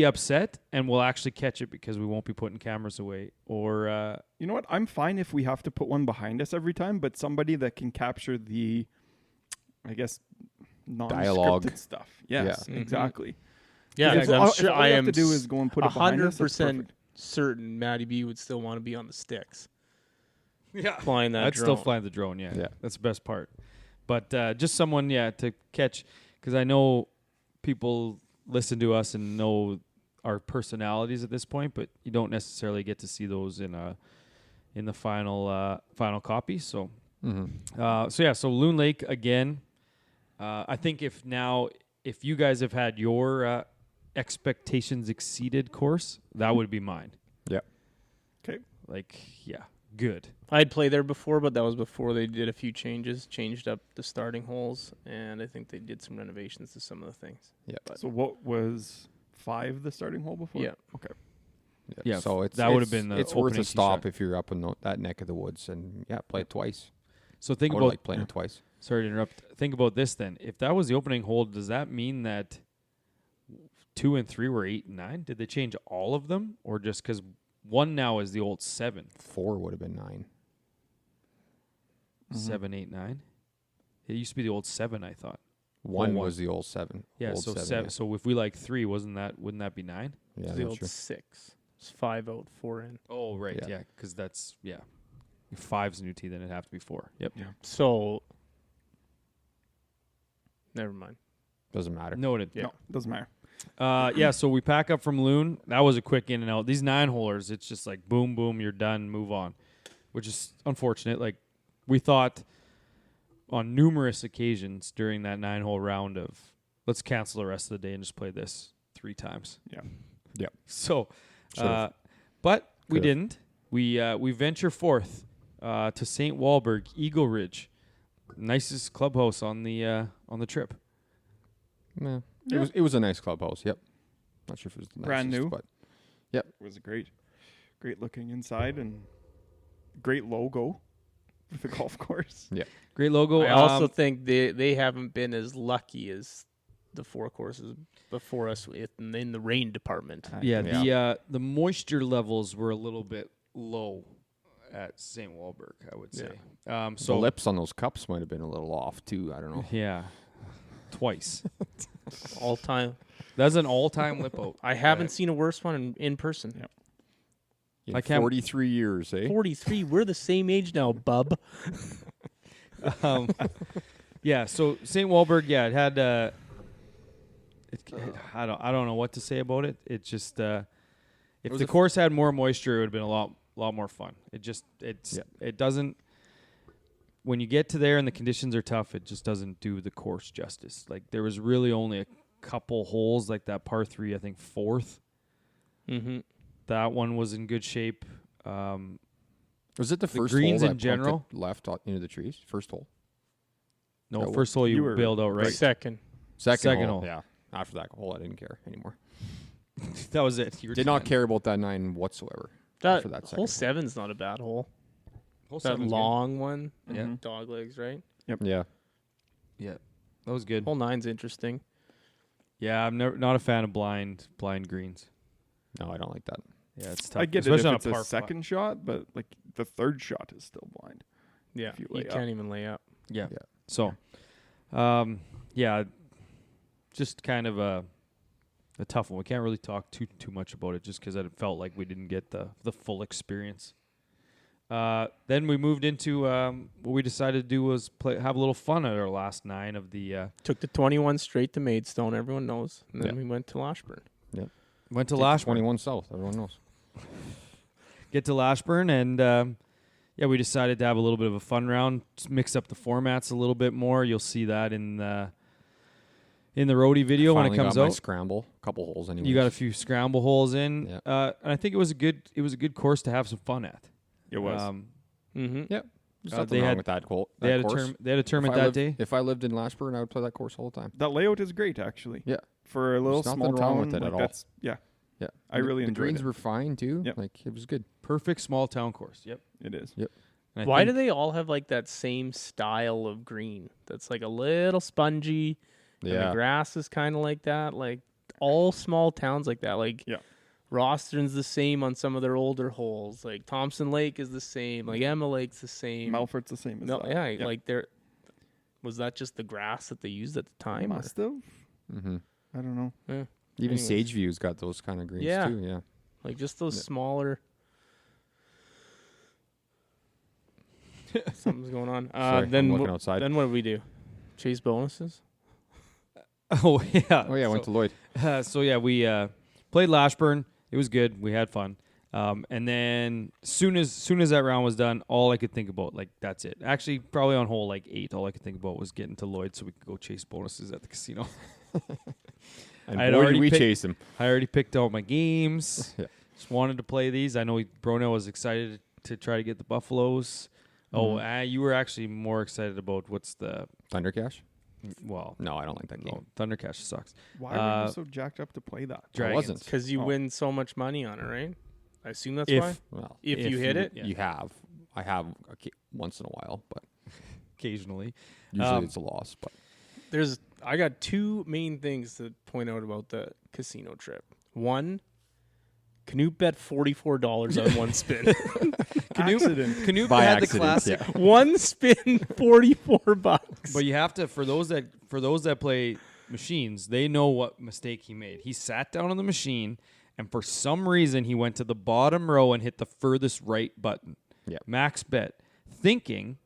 upset and we'll actually catch it because we won't be putting cameras away. Or You know what? I'm fine if we have to put one behind us every time, but somebody that can capture the, I guess, Dialogue. non-scripted stuff. Yes, Yeah. Mhm. exactly. Yeah, If because I'm all- if sure all I you have am to do is go and put it behind us, that's 100% perfect. certain Matty B would still want to be on the sticks yeah, flying that I'd drone. still fly the drone. Yeah, Yeah. that's the best part. But just someone, to catch, because I know people listen to us and know our personalities at this point, but you don't necessarily get to see those in the final copy. So, so Loon Lake again. I think if you guys have had your expectations exceeded course, that would be mine. Yeah. Okay. Good. I'd played there before, but that was before they did a few changes, changed up the starting holes, and I think they did some renovations to some of the things. Yeah. So what was 5 the starting hole before? Yeah. Okay. Yeah, So that would have been the it's worth opening a tee stop shot. if you're up in that neck of the woods and play it twice. So think I would about like playing it twice. Sorry to interrupt. Think about this then. If that was the opening hole, does that mean that 2 and 3 were 8 and 9? Did they change all of them, or just because 1 now is the old 7? 4 would have been 9. 7, 8, 9. It used to be the old 7, I thought. One one. was the old 7. Yeah, Old so 7. 7. So if we like 3, wouldn't that be 9? Yeah, the that's old true. 6. It's 5 out, 4 in. Oh, right. Yeah. Yeah, because that's If 5's new T, then it'd have to be 4. Yep. So, never mind. Doesn't matter. Noted. Yeah. No, doesn't matter. Yeah, so we pack up from Loon. That was a quick in and out. These 9-holers, it's just like boom, boom, you're done, move on, which is unfortunate. Like we thought on numerous occasions during that 9-hole round of let's cancel the rest of the day and just play this 3 times. Yeah. Yep. So, Should've. but we Could've. didn't. We venture forth to St. Walburg, Eagle Ridge, nicest clubhouse on the trip. Yeah. It was a nice clubhouse. Yep. Not sure if it was the Brand nicest, new? but It was great looking inside and great logo for the golf course. yeah. Great logo. I also think they haven't been as lucky as the 4 courses before us in the rain department. The moisture levels were a little bit low at St. Walburg, I would say. So the lips on those cups might have been a little off too. I don't know. Yeah, twice. All time. That's an all-time lip out. I haven't seen a worse one in person. Yeah. In I can't- 43 years, eh? 43. We're the same age now, bub. Yeah, so St. Walburg, it had. I don't know what to say about it. It just if was the a f- course had more moisture, it would have been a lot more fun. It doesn't. When you get to there and the conditions are tough, it just doesn't do the course justice. Like there was really only a couple holes, like that par 3, I think 4th. Mm-hmm. That one was in good shape. Was it the first greens hole in that general? pumped it left into the trees? First hole. No, That first hole you you were bailed out, right? Second. Second hole. Yeah. After that hole, I didn't care anymore. That was it. You were Did not done. care about that 9 whatsoever. That for that hole second 7's not a bad hole. Hole That 7's good. long one. Yeah. Mhm. Dog legs, right? Yeah. Yeah, that was good. Hole 9's interesting. Yeah, I'm not a fan of blind greens. No, I don't like that. Yeah, it's tough. I get it especially if on it's a par second shot, but like the third shot is still blind. Yeah. If you You lay up. can't even lay up. Yeah. Yeah. So, just kind of a tough one. We can't really talk too much about it just because it felt like we didn't get the full experience. Then we moved into what we decided to do was have a little fun at our last 9 of the. Took the 21 straight to Maidstone. Everyone knows. And then Yeah. we went to Lashburn. Went to Take the Lashburn. 21 South. Everyone knows. Get to Lashburn, and we decided to have a little bit of a fun round, just mix up the formats a little bit more. You'll see that in the Roadie video when it Finally comes got my out. scramble. Couple holes anyway. You got a few scramble holes in, Yeah. and I think it was a good course to have some fun at. It was. Mm-hmm. Yep. There's they nothing wrong had- with that course. They had a tournament that day. If I lived in Lashburn, I would play that course all the time. That layout is great, actually. Yeah. For a little There's small nothing wrong town with it like at all. that's yeah, Yeah. I really the enjoyed greens it. were fine too. Yep. Like it was good. Perfect small town course. Yep. it is. And I Why do think- they all have like that same style of green? That's like a little spongy. And the Yeah. grass is kind of like that. Like all small towns like that. Like Yeah. Rostern's the same on some of their older holes. Like Thompson Lake is the same. Like Emma Lake's the same. Melfort's the same as No, that. yeah, Yep. like there. Was that just the grass that they used at the time? or- must have. Mm-hmm. I don't know. Yeah. Even Anyways. Sageview's got those kind of greens Yeah. too. Yeah. Like just those Yeah. smaller. Something's going on. Sorry, Then I'm looking wh- outside. Then what do we do? Chase bonuses. Oh yeah. Oh yeah, I went to Lloyd. We played Lashburn. It was good. We had fun. And then soon as that round was done, all I could think about, like, that's it. Actually, probably on hole like 8, all I could think about was getting to Lloyd so we could go chase bonuses at the casino. And I had boy, already did we picked- chase him. I already picked out my games. Yeah. Just wanted to play these. I know Brono was excited to try to get the Buffaloes. Mhm. You were actually more excited about what's the Thundercash? well. No, I don't like that game. No, Thundercash sucks. Why were Uh, you so jacked up to play that? Dragons. wasn't. Because you Oh. win so much money on it, right? I assume that's If- why. Well, If you hit it, yeah. you have. I have once in a while, but Occasionally. usually it's a loss. But I got 2 main things to point out about the casino trip. One, Canute bet $44 on one spin. Canute By had the accident, classic. yeah. One spin, $44. But you have to for those that play machines, they know what mistake he made. He sat down on the machine, and for some reason he went to the bottom row and hit the furthest right button. Yeah. Max bet, thinking,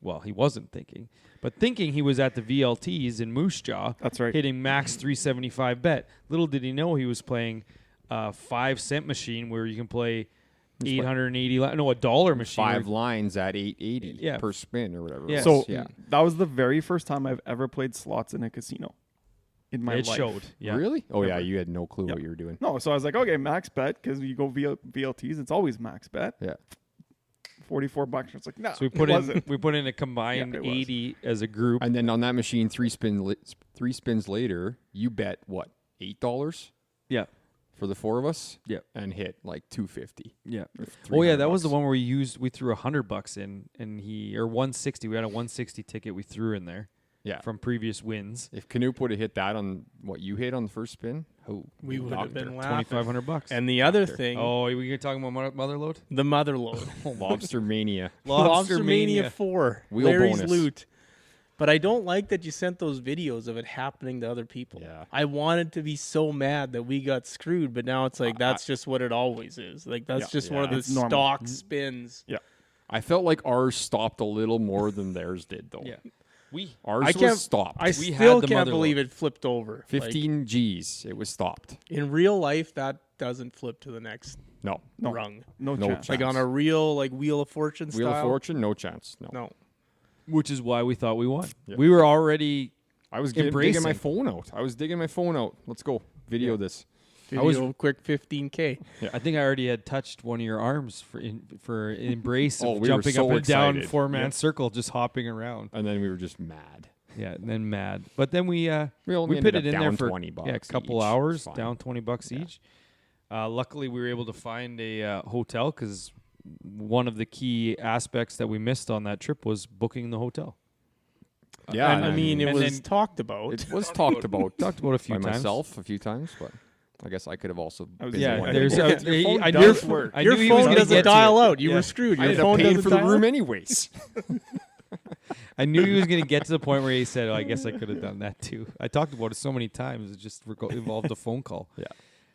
well, he wasn't thinking, but thinking he was at the VLTs in Moose Jaw. That's right. Hitting max 375 bet. Little did he know he was playing a 5-cent machine where you can play 880. A dollar machine. 5 lines at 880 Yeah. per spin or whatever. Yeah. It So was. Yeah. that was the very first time I've ever played slots in a casino in my It life. showed. Yeah. Really? Oh yeah, Never. you had no clue Yeah. what you were doing. No, so I was like, okay, max bet, because you go VLTs, it's always max bet. Yeah. $44. It's like, no, So we put it in wasn't. a combined Yeah, it was. 80 as a group. And then on that machine, 3 spins later, you bet what, $8 Yeah. for the 4 of us? Yeah. And hit like 250. Yeah. or Oh yeah, that was the $300. one where we threw $100 in, and or 160. We had a 160 ticket we threw in there Yeah. from previous wins. If Canoop would have hit that on what you hit on the first spin, We would have been laughing. $2,500. And the other thing, Oh, we were talking about mother load? the mother load. Lobster Mania. Lobster Mania 4. Wheel Larry's bonus. loot. But I don't like that you sent those videos of it happening to other people. Yeah. I wanted to be so mad that we got screwed, but now it's like that's just what it always is. Like that's Yeah. just one of Yeah. the It's normal. stock spins. I felt like ours stopped a little more than theirs did, though. Yeah. Ours I can't- was stopped. I We still had the can't mother believe load. it flipped over. 15 G's. It was stopped. Like, in real life, that doesn't flip to the next No. No. rung. No No chance. chance. Like on a real Wheel of Fortune Wheel style. of Fortune, no chance. No. No. Which is why we thought we won. Yeah. We were already I was digging Embracing. my phone out. Let's go. Video this. Video quick 15K. I think I already had touched one of your arms for embrace Oh, of we were jumping so up and down excited. 4-man Yeah. circle, just hopping around. And then we were just mad. Yeah, and then mad. But then we only put ended it up in there down for $20 a couple each. hours, It's fine. down $20 Yeah. each. Luckily, we were able to find a hotel because one of the key aspects that we missed on that trip was booking the hotel. Yeah. And I mean, it and was then- talked about. it was talked about. Talked about a few by times. myself a few times, but I guess I could have also I was been Yeah, the one. there's. Your I phone knew. does work. I Your knew he was phone gonna doesn't get to dial it. out. You Yeah. were screwed. I Your ended up phone paying doesn't for the dial room out. anyways. I knew he was going to get to the point where he said, "Oh, I guess I could have done that too." I talked about it so many times; it just involved a phone call. Yeah.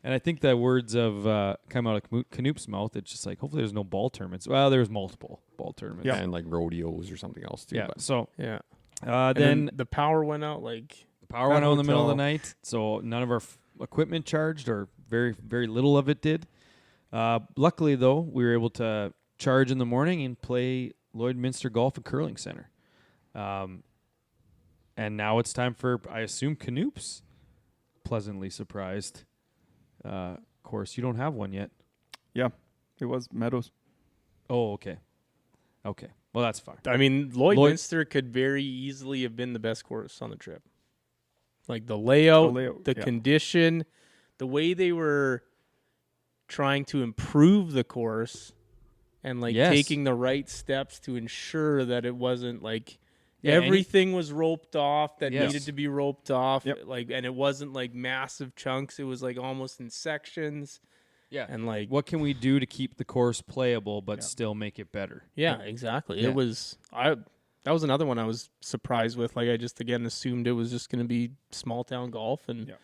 And I think the words of come out of Canoop's mouth. It's just like, hopefully, there's no ball tournaments. Well, there's multiple ball tournaments. Yeah. And like rodeos or something else too. Yeah. But So Yeah. then Then the power went out. Like the power that went out in the middle of the hotel- night, so none of our equipment charged, or very, very little of it did. Luckily, though, we were able to charge in the morning and play Lloydminster Golf and Curling Center. And now it's time for, I assume, Canoop's pleasantly surprised course. You don't have one yet. Yeah, it was Meadows. Oh, okay. Okay. Well, that's fine. I mean, Lloydminster could very easily have been the best course on the trip. Like the layout, the yeah. condition, the way they were trying to improve the course, and like Yes. taking the right steps to ensure that it wasn't like Yeah, everything was roped off that Yes. needed to be roped off. Yep. Like, and it wasn't like massive chunks. It was like almost in sections. Yeah. And like, What can we do to keep the course playable but still make it better? yeah, exactly. Yeah. It was that was another one I was surprised with. Like I just again assumed it was just going to be small town golf, and Yeah.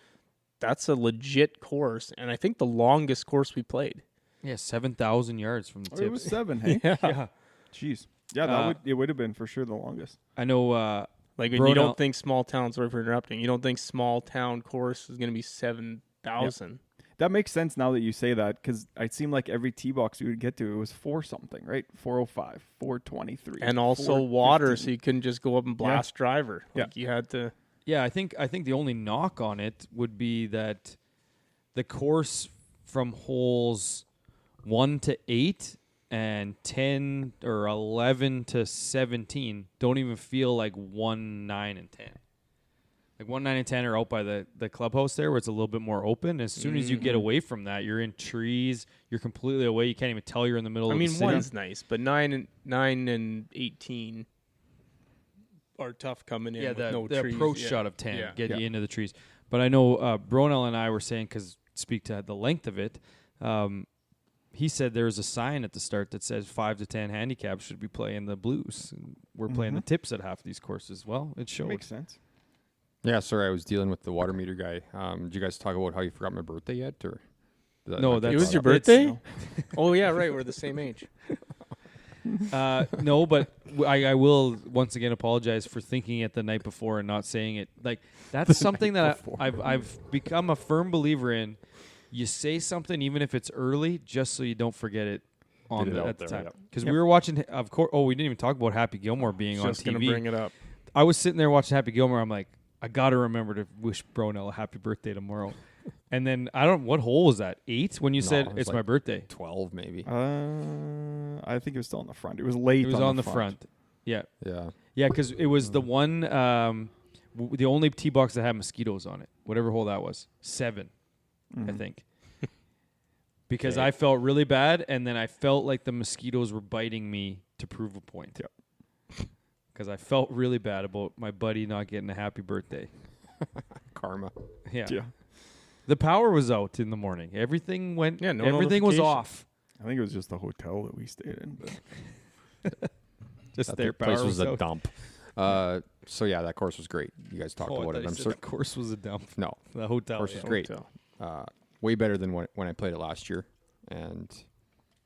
that's a legit course. And I think the longest course we played. Yeah, 7,000 yards from the Oh, tip. it was 7, hey? Yeah. Jeez. Yeah, it would have been for sure the longest. I know Like when you Brunel- don't think small town. Sorry for interrupting. You don't think small town course is going to be 7,000. That makes sense now that you say that, because it seemed like every tee box we would get to, it was 4 something, right? 405, 423. And also 415. water, so you couldn't just go up and blast driver. Yeah. Like you had to. Yeah, I think the only knock on it would be that the course from holes 1 to 8 and 10 or 11 to 17 don't even feel like 1, 9, and 10. Like 1, 9, and 10 are out by the clubhouse there, where it's a little bit more open. As soon as you get away from that, you're in trees. You're completely away. You can't even tell you're in the middle I of mean, the city. one's nice, but 9 and 18 are tough coming in. Yeah, with the, no the trees. approach Yeah. shot of 10 Yeah. get you into the trees. But I know Bronell and I were saying, because speak to the length of it, he said there was a sign at the start that says 5 to 10 handicaps should be playing the blues. And we're playing the tips at half of these courses. Well, it showed. Makes sense. Yeah, sorry, I was dealing with the water meter guy. Did you guys talk about how you forgot my birthday yet, or? No, It was your It's- birthday? No. Oh, yeah, right. We're the same age. No, but I will once again apologize for thinking it the night before and not saying it. Like that's something that I've become a firm believer in. You say something even if it's early, just so you don't forget it Get it out at the there, time. yep. Because we were watching, of course. Oh, we didn't even talk about Happy Gilmore being on Just going to TV. bring it up. I was sitting there watching Happy Gilmore. I'm like, I got to remember to wish Bronell a happy birthday tomorrow. And then what hole was that? 8 when you No, said it was it's my like birthday. 12 maybe. I think it was still in the front. It was late. It was on the front. Yeah. Yeah. Yeah, because it was the one, the only tee box that had mosquitoes on it. Whatever hole that was, 7, I think. Because Okay. I felt really bad, and then I felt like the mosquitoes were biting me to prove a point. Yep. Because I felt really bad about my buddy not getting a happy birthday. Karma. Yeah. Yeah. The power was out in the morning. Everything went. Yeah, no everything was notification. off. I think it was just the hotel that we stayed in. But Just That their place power was a out. dump. So yeah, that course was great. You guys talked Oh, I about thought it. you I'm said certain. the course was a dump. No, The hotel. course yeah. was great. Hotel. Way better than when I played it last year. And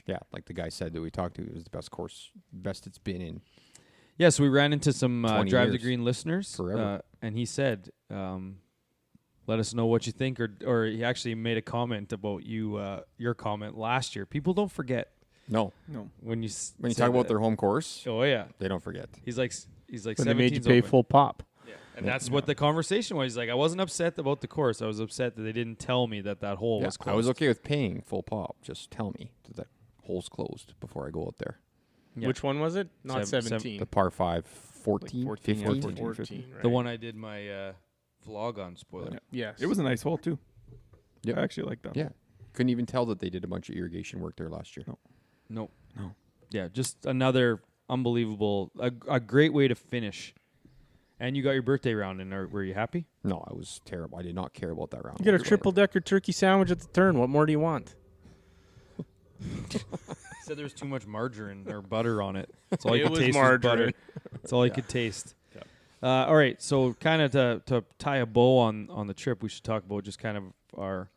yeah, like the guy said that we talked to, it was the best course, best it's been in. Yeah, so we ran into some 20 Drive the years. Green listeners, Forever. and he said, "Let us know what you think," or he actually made a comment about your comment last year. People don't forget No, no. when you when you say talk about that. their home course, Oh yeah, they don't forget. he's like When they made you 17's pay open. full pop. And that's what the conversation was. He's like, I wasn't upset about the course. I was upset that they didn't tell me that hole Yeah, was closed. I was okay with paying full pop. Just tell me that hole's closed before I go out there. Yeah. Which one was it? Not Seven- 17. The par 5, 14, 14, yeah, 15. 14. 14, right? The one I did my vlog on. Spoiler. Yeah. Yes. It was a nice hole too. Yep. I actually like that. Yeah. Couldn't even tell that they did a bunch of irrigation work there last year. No. No. Yeah, just another unbelievable, a great way to finish. And you got your birthday round in. Were you happy? No, I was terrible. I did not care about that round. You get a whatsoever. triple decker turkey sandwich at the turn. What more do you want? Said there was too much margarine or butter on it. That's all you It could was taste margarine. was butter. That's all you could taste. All right, so kind of to tie a bow on the trip, we should talk about just kind of our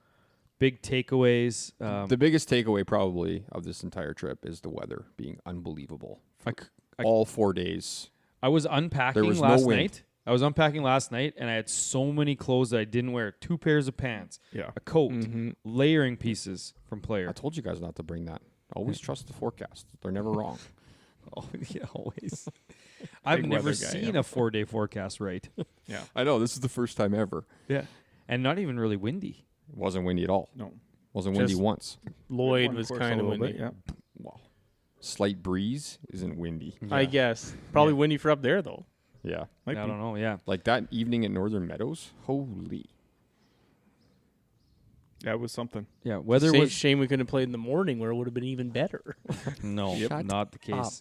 big takeaways. The biggest takeaway probably of this entire trip is the weather being unbelievable. I All 4 days. I was unpacking There was no last wind. night. I was unpacking last night, and I had so many clothes that I didn't wear. 2 pairs of pants, Yeah. a coat, Mm-hmm. layering pieces from Player. I told you guys not to bring that. Always trust the forecast. They're never wrong. Oh, yeah, always. I've Big never weather guy, seen yeah. a 4-day forecast right. Yeah. I know. This is the first time ever. Yeah. And not even really windy. It wasn't windy at all. No. Wasn't windy Just- once. Lloyd One was course kind a of little windy. bit, yeah. Wow. Slight breeze isn't windy. I guess. Probably windy for up there, though. Yeah. Might I be. don't know, yeah. Like that evening at Northern Meadows. Holy. Yeah, it was something. Yeah, weather Shame, was shame we couldn't have played in the morning where it would have been even better. no, Shut not the case.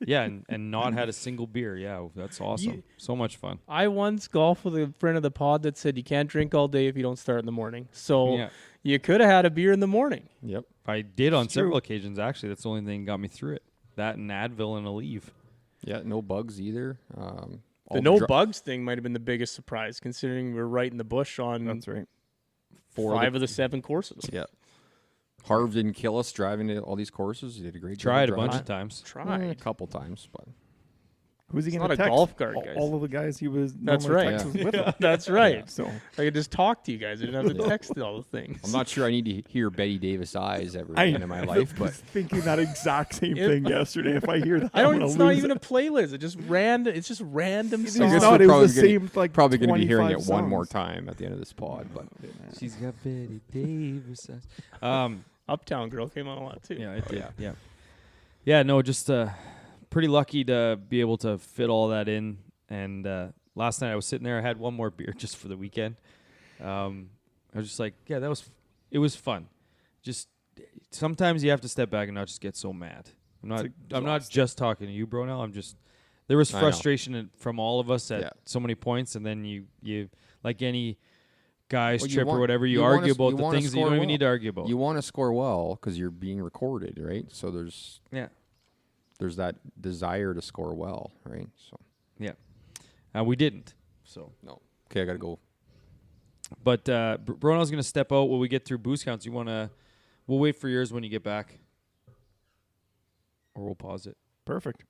Yeah, and not had a single beer. Yeah, that's awesome. You- So much fun. I once golfed with a friend of the pod that said you can't drink all day if you don't start in the morning. So Yeah. you could have had a beer in the morning. Yep. I did on It's true. several occasions actually. That's the only thing that got me through it. That and Advil and a leave. Yeah. No bugs either. All The no bugs thing might have been the biggest surprise, considering we're right in the bush on That's right. 5 of the 7 courses. Yeah. Harv didn't kill us driving to all these courses. He did a great Tried a job. bunch driving. of times. Tried. A couple times, but Who's he It's going not to a text? golf cart, all, guys. all of the guys he was. That's normally right. texting with him. That's right. So I could just talk to you guys. I didn't have to text all the things. I'm not sure I need to hear Betty Davis eyes ever I again in my life. was But thinking that exact same It- thing yesterday. If I hear that, I don't. I'm gonna It's not lose even it. a playlist. It's just random. It's just random It's songs. guess not. we're It was probably the gonna- same. Like probably going to be hearing it 25 one more songs. time at the end of this pod. But She's got Betty Davis. Uptown Girl came on a lot too. Yeah, it did. yeah. Yeah. Yeah, no, just pretty lucky to be able to fit all that in. And last night I was sitting there. I had one more beer just for the weekend. I was just like, yeah, it was fun. Just sometimes you have to step back and not just get so mad. I'm not just talking to you, bro. Now there was I know. frustration from all of us at Yeah. so many points, and then you like any guys Well, trip or whatever, you argue about you the wanna things that you score don't even well. need to argue about. You want to score well because you're being recorded, right? So there's that desire to score well, right? So we didn't. So, no. Okay, I got to go. but Bruno's going to step out when we get through boost counts. You want to? We'll wait for yours when you get back, or we'll pause it. Perfect.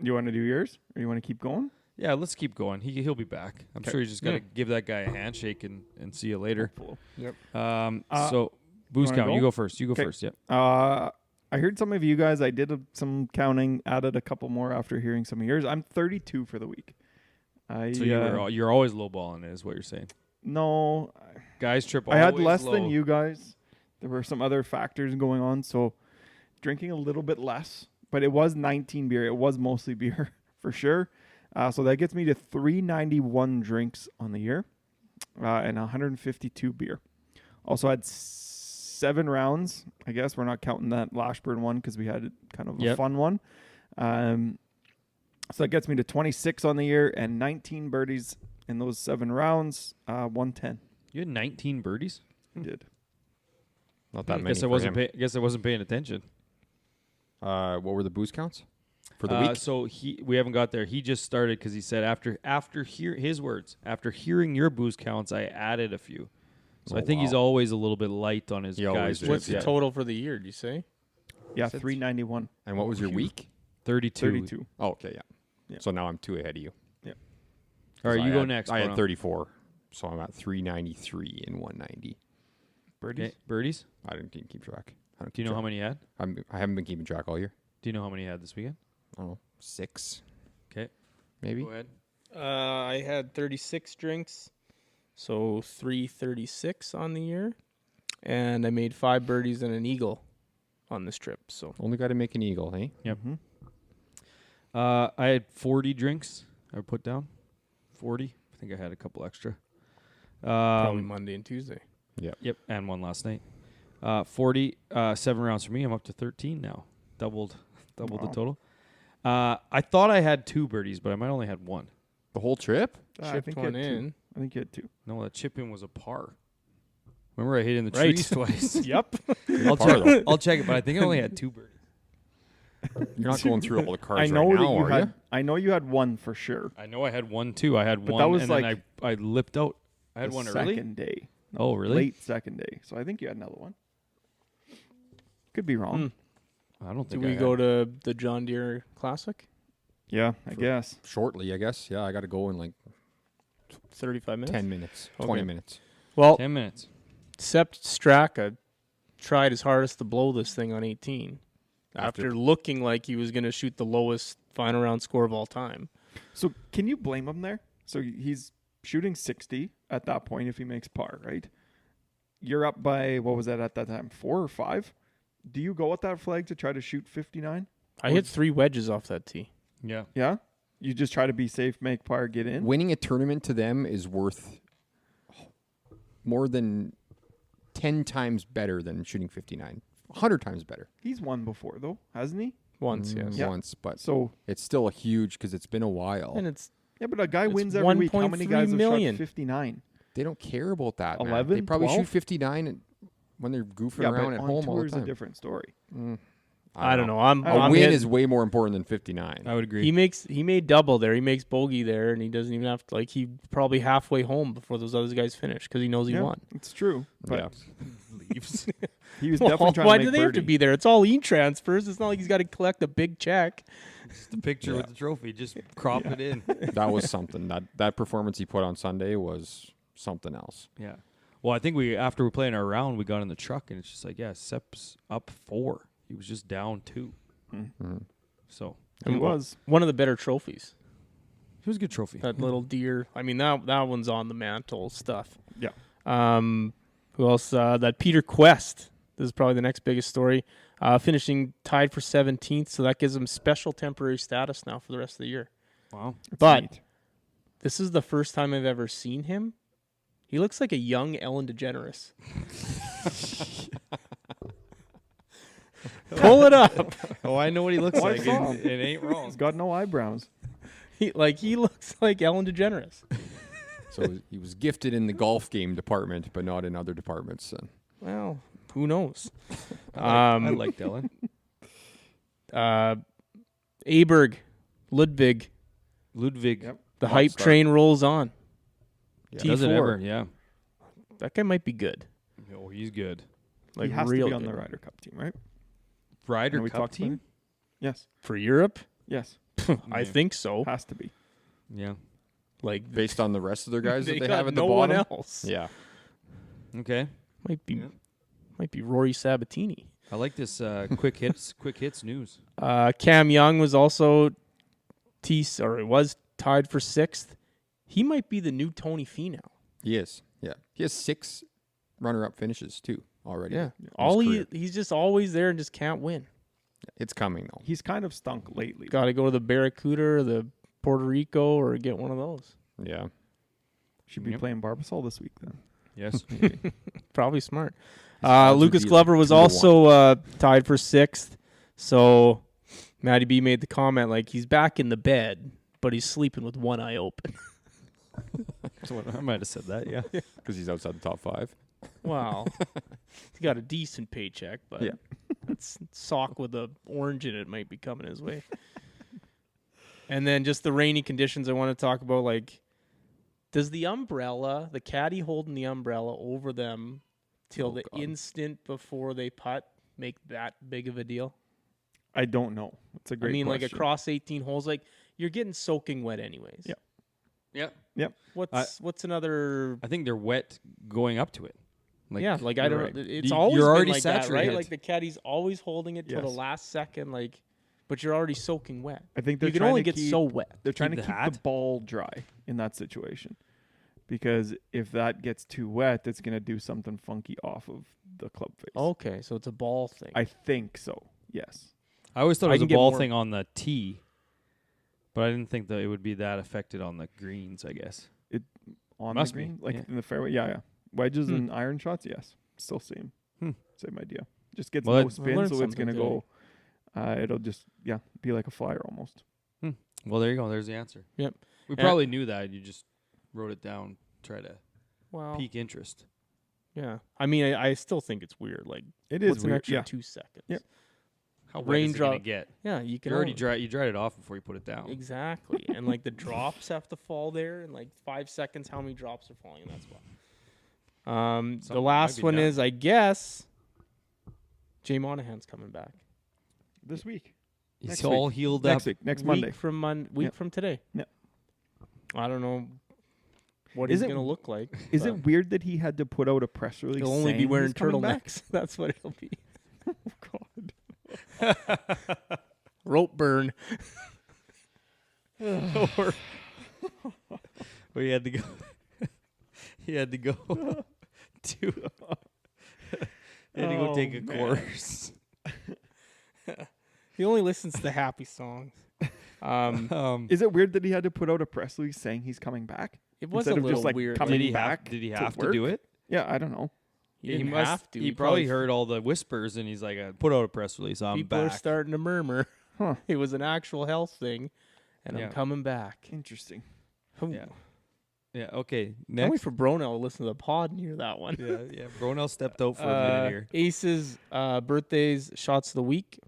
You want to do yours, or you want to keep going? Yeah, let's keep going. He'll be back. I'm sure he's just got to give that guy a handshake and see you later. Yep. So boost wanna count. go? You go first. You go Okay. first. Yeah. I heard some of you guys. I did some counting, added a couple more after hearing some of yours. I'm 32 for the week. So you're always lowballing it, is what you're saying. No, Guys trip. I had always less low. than you guys. There were some other factors going on, so drinking a little bit less. But it was 19 beer. It was mostly beer for sure. So that gets me to 391 drinks on the year and 152 beer. Also had 7 rounds. I guess we're not counting that Lashburn one because we had kind of a fun one. So that gets me to 26 on the year and 19 birdies in those 7 rounds. 110. You had 19 birdies. I did. Not that I many. guess I wasn't. Guess I wasn't paying attention. What were the boost counts for the week? So we haven't got there. He just started because he said after his words, after hearing your boost counts, I added a few. So I think he's always a little bit light on his He always guys. is, What's trips. the total for the year? Do you say? Yeah, 391. And what was your week? 32. 32. Oh, okay, yeah. Yeah. So now I'm 2 ahead of you. All right, So you I go had- next. I had Bruno. 34, so I'm at 393 and 190. Birdies. Okay, birdies. I didn't keep track. Do you know how many you had? I haven't been keeping track all year. Do you know how many you had this weekend? I don't know, 6 Okay, maybe. go ahead. I had 36 drinks, so 336 on the year, and I made 5 birdies and an eagle on this trip. So Only got to make an eagle, hey? Yep. Mm-hmm. I had 40 drinks. I would put down 40. I think I had a couple extra. probably Monday and Tuesday. Yep, and one last night. 40, 7 rounds for me. I'm up to 13 now. Doubled the Wow. total. I thought I had 2 birdies, but I might only had 1. The whole trip? I Chipped think you one had 2. in. I think you had 2. No, that chip in was a par. Remember, I hit in the Right. trees twice. Yep. I'll Par, check. though. I'll check it, but I think I only had 2 birdies. You're not going through all the cards I know right that now, you are had. you? I know you had 1 for sure. I know I had 1 too. I had But 1, that was and like then I lipped out. I had the 1 early. second day. Oh, really? Late second day. So I think you had another one. Could be wrong. I don't Do think. we I go had. to the John Deere Classic? Yeah, I guess. Shortly, I guess. Yeah, I got to go in like 35 minutes. 10 minutes, Okay. 20 minutes. Well, 10 minutes? Sepp Straka tried his hardest to blow this thing on 18 after looking like he was going to shoot the lowest final round score of all time. So can you blame him there? So he's shooting 60 at that point if he makes par, right? You're up by, what was that at that time, 4 or 5? Do you go with that flag to try to shoot 59? I hit 3 wedges off that tee. Yeah. Yeah? You just try to be safe, make par, get in? Winning a tournament to them is worth more than 10 times better than shooting 59. 100 times better. He's won before, though, hasn't he? Once, yes. Yeah. Once, but So, it's still a huge because it's been a while. And it's yeah, but a guy It's wins every week. How many 1.3 guys have million. shot 59? They don't care about that, man. 11, They probably 12? shoot 59 when they're goofing Yeah, around but at on home all tour the is a time. different story. I don't know. I'm A win hitting- is way more important than 59. I would agree. he made double there. He makes bogey there, and he doesn't even have to, like, he probably halfway home before those other guys finish because he knows he Yeah, won. it's true. But Yeah. Leaves. he was Well, definitely trying why to do make they have to birdie. be there? It's all e-transfers. It's not like he's got to collect a big check. Just the picture with the trophy. Just crop it in. That was something. That performance he put on Sunday was something else. Yeah. Well, I think after we played our round, we got in the truck, and it's just like, yeah, Sepp's up 4. He was just down 2. So He was. One of the better trophies. it was a good trophy. That little deer. I mean, that one's on the mantle stuff. Yeah. Who else? That Peter Quest. This is probably the next biggest story. Finishing tied for 17th, so that gives him special temporary status now for the rest of the year. Wow. But neat. this is the first time I've ever seen him. He looks like a young Ellen DeGeneres. Pull it up. Oh, I know what he looks Oh, I like. saw and him. it ain't wrong. He's got no eyebrows. He looks like Ellen DeGeneres. So he was gifted in the golf game department, but not in other departments. So. Well, who knows? I like Dylan. Aberg, Ludwig, Ludwig. the Hot hype start. train rolls on. Yeah. T4. Does it ever? Yeah. That guy might be good. Oh, he's good. Like he has real to be on good. the Ryder Cup team, right? Ryder we Cup talked about team? it? Yes. For Europe. Yes. I Yeah. think so. Has to be. Yeah. Like Based on the rest of their guys they that they got have at the no bottom. one else. Yeah. Okay. Might be Rory Sabatini. I like this quick hits news. Cam Young was also was tied for 6th. He might be the new Tony Finau. He is. Yeah. He has 6 runner-up finishes too already. Yeah. in his All career. he's just always there and just can't win. It's coming though. He's kind of stunk lately. Got to go to the Barracuda or the Puerto Rico or get one of those. Yeah. Should be Yep. playing Barbasol this week then. Yes. Probably smart. odds would Lucas be Glover like was 2 to 1. also tied for 6th. So Matty B made the comment like he's back in the bed, but he's sleeping with one eye open. I might have said that, yeah. Because he's outside the top 5. Wow. He's got a decent paycheck, but Yeah. that's sock with a orange in it might be coming his way. And then just the rainy conditions I want to talk about, like, does the umbrella, the caddy holding the umbrella over them till Oh, the God. instant before they putt make that big of a deal? I don't know. It's a great I mean, like question. across 18 holes, like you're getting soaking wet anyways. Yeah. Yeah. What's another? I think they're wet going up to it. Yeah, like I you're don't right. know. It's You- always you're been already like that, right? saturated. Like the caddy's always holding it till the Yes. last second, like, but you're already soaking wet. I think they're You can trying only to get keep, so wet. They're trying to keep keep the the hat? ball dry in that situation. Because if that gets too wet, it's going to do something funky off of the club face. Okay, so it's a ball thing. I think so. Yes. I always thought I it was can a get ball more- thing on the tee, but I didn't think that it would be that affected on the greens, I guess. On Must the be, green, like yeah. in the fairway. Yeah. Wedges Hmm. and iron shots, yes. Still same. Hmm. Same idea. Just gets Well, no I spin, learned so it's something going to go. It'll just be like a flyer almost. Well, there you go. There's the answer. Yep. We And- probably knew that. You just wrote it down, try to well, pique interest. yeah. I mean, I still think it's weird. Like, It is what's an weird. extra Yeah. 2 seconds? Yep. How wet is it gonna Raindrop- get? Yeah, you can You already only- you dried it off before you put it down. Exactly. And like the drops have to fall there in like 5 seconds. How many drops are falling? And that's why. The Something last might be one done. is, I guess, Jay Monahan's coming back. This week. He's Next all week. healed Next up. week. Next week Monday. from Yep. from today. Yep. I don't know what Is he's it- gonna look like. Is but it weird that he had to put out a press release? He'll only be saying wearing he's coming back? turtlenecks. That's what it'll be. Oh, God. Rope burn. Well, he had to go. He had to go to. He had to go Oh, take a man. course. He only listens to happy songs. Is it weird that he had to put out a press release saying he's coming back? It was Instead a of little just, like, weird. coming Did he back Did he to have to do work? it? Yeah, I don't know. He didn't must- have to. He probably heard all the whispers, and he's like, "Put out a press release. I'm People back." are starting to murmur. Huh. It was an actual health thing, and Yeah. I'm coming back. Interesting. Yeah. Yeah. Okay. Can't wait Next. for Brownell to listen to the pod and hear that one. Yeah. Bronell stepped out for a minute here. Aces, birthdays, shots of the week.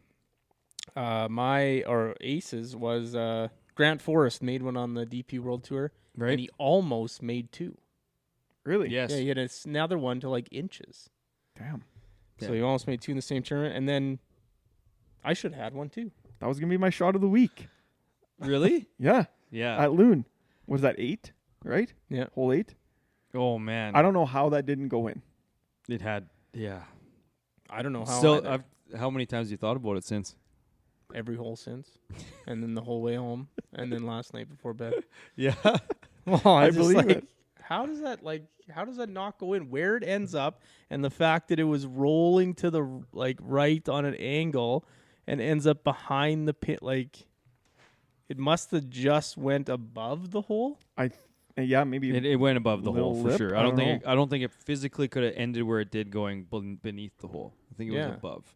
Aces was Grant Forrest made one on the DP World Tour, Right. and he almost made 2. Really? Yes. Yeah, he had another one to like inches. Damn. So Yeah. he almost made 2 in the same tournament, and then I should have had one too. That was going to be my shot of the week. Really? Yeah. Yeah. At Loon. Was that 8? Right? Yeah. Hole 8? Oh man. I don't know how that didn't go in. It had. Yeah. I don't know how. Still, either. how many times have you thought about it since? Every hole since, and then the whole way home, and then last night before bed. Yeah. Well, I just believe it. How does that not go in? Where it ends up, and the fact that it was rolling to the right on an angle, and ends up behind the pit, it must have just went above the hole. Yeah, maybe. It went above the hole Little for lip? sure. I I don't don't think. I don't think it physically could have ended where it did, going beneath the hole. I think it Yeah. was above.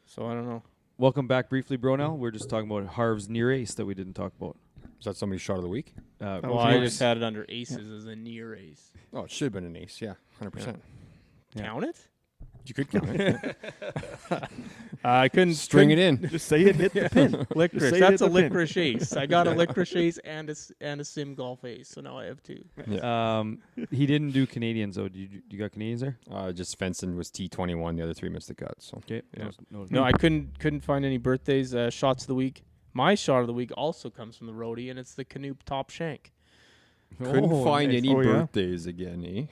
So I don't know. Welcome back briefly, Bronell. We're just talking about Harv's near ace that we didn't talk about. Is that somebody's shot of the week? was Well, I yours. just had it under aces as a near ace. Oh, it should have been an ace. Yeah, 100%. Yeah. Count it? You could count it. I couldn't String it in. Just say it hit the pin. Licorice. Just say That's it a hit the pin. licorice ace. I got a licorice ace and a sim golf ace. So now I have 2. He didn't do Canadians though. You got Canadians there? Just Fenson was T21. The other 3 missed the cut. So Okay. Yeah. No, No, I couldn't find any birthdays. Shots of the week. My shot of the week also comes from the Roadie, and it's the Canoop top shank. couldn't find nice. any Oh, yeah? birthdays again, eh?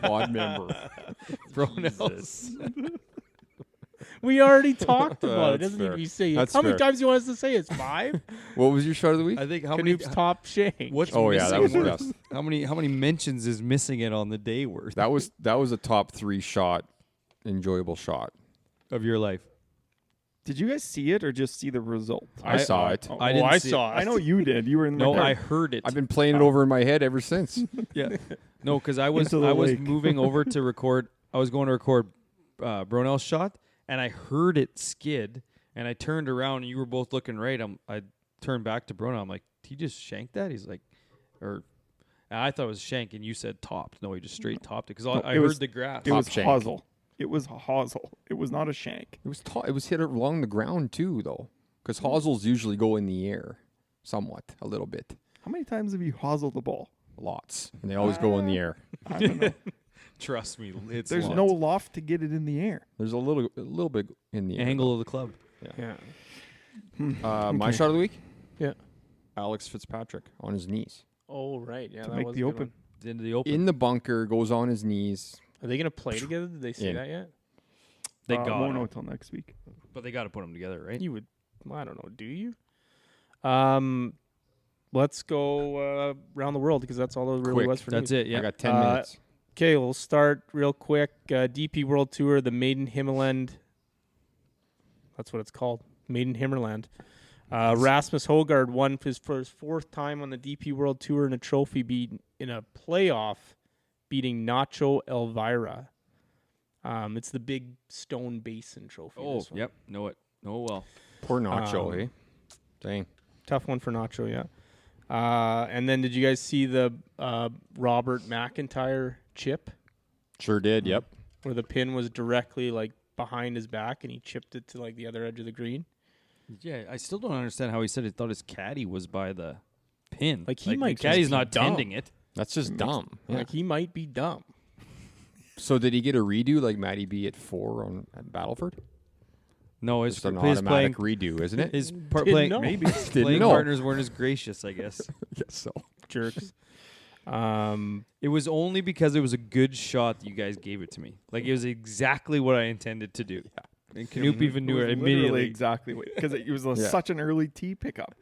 Pod member. Brownells. We already talked about it. That's Doesn't need to fair. be saying. That's How many fair. times do you want us to say it's 5? What was your shot of the week? I think how many? Canoop's top shank. What's Oh yeah, that was missing the worth? best. How many mentions is missing it on the day worth That was a top 3 shot, enjoyable shot. of your life? Did you guys see it or just see the result? I saw it. Oh, I didn't I see saw it. I know you did. You were in the No, car. I heard it. I've been playing it over in my head ever since. Yeah. No, because I was Into the lake. moving over to record. I was going to record Bronell's shot, and I heard it skid, and I turned around, and you were both looking right. I turned back to Bronell. I'm like, did he just shank that? He's like, and I thought it was shank, and you said topped. No, he just straight topped it because I it was- heard the grass. It was Top shank. hosel. It was hosel. It was not a shank. It was hit along the ground too, though, because hosels usually go in the air, somewhat, a little bit, How many times have you hoseled the ball? lots, and they always go in the air. I don't know. Trust me, it's There's lots. no loft to get it in the air. There's a little bit in the air. angle of the club. Yeah. My shot of the week? Yeah. Alex Fitzpatrick on his knees. Oh right. Yeah. To that make was the a good open. one. It's into the open. In the bunker, goes on his knees. Are they gonna play together? Did they say In. that yet? They got won't him. know until next week. But they got to put them together, right? You would. Well, I don't know. Do you? Let's go around the world because that's all there really Quick. was for That's news. it. Yeah. I got 10 Uh, minutes. Okay, we'll start real quick. DP World Tour, the Maiden Himmerland. That's what it's called, Maiden Himmerland. Rasmus Højgaard won for his 4th time on the DP World Tour in a trophy beat in a playoff, beating Nacho Elvira. It's the big Stone Basin trophy. Oh, this one. yep. Know it. Know it well. Poor Nacho, um, eh? Dang. Tough one for Nacho, yeah. And then did you guys see the Robert McIntyre chip Sure did, yep. where the pin was directly like behind his back and he chipped it to like the other edge of the green? Yeah, I still don't understand how he said he thought his caddy was by the pin. Like, he the might just caddy's be not dumb. tending it. That's just dumb. Yeah. Like he might be dumb. So did he get a redo like Matty B at 4 at Battleford? No, his Just an his automatic playing redo, isn't it? his Didn't playing know. maybe his Didn't playing know. partners weren't as gracious, I guess. Yes, so. Jerks. It was only because it was a good shot that you guys gave it to me. Like it was exactly what I intended to do. And Canoop even knew it was literally immediately. exactly because it was Yeah. such an early tee pickup.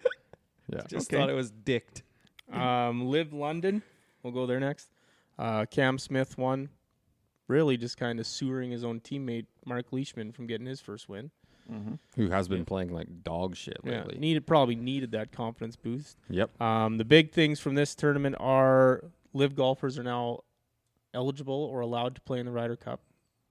Yeah. Just Okay. thought it was dicked. Live London. We'll go there next. Cam Smith won. Really just kind of sewering his own teammate Mark Leishman from getting his first win. Who has been playing like dog shit Yeah, lately. probably needed that confidence boost. Yep. The big things from this tournament are live golfers are now eligible or allowed to play in the Ryder Cup.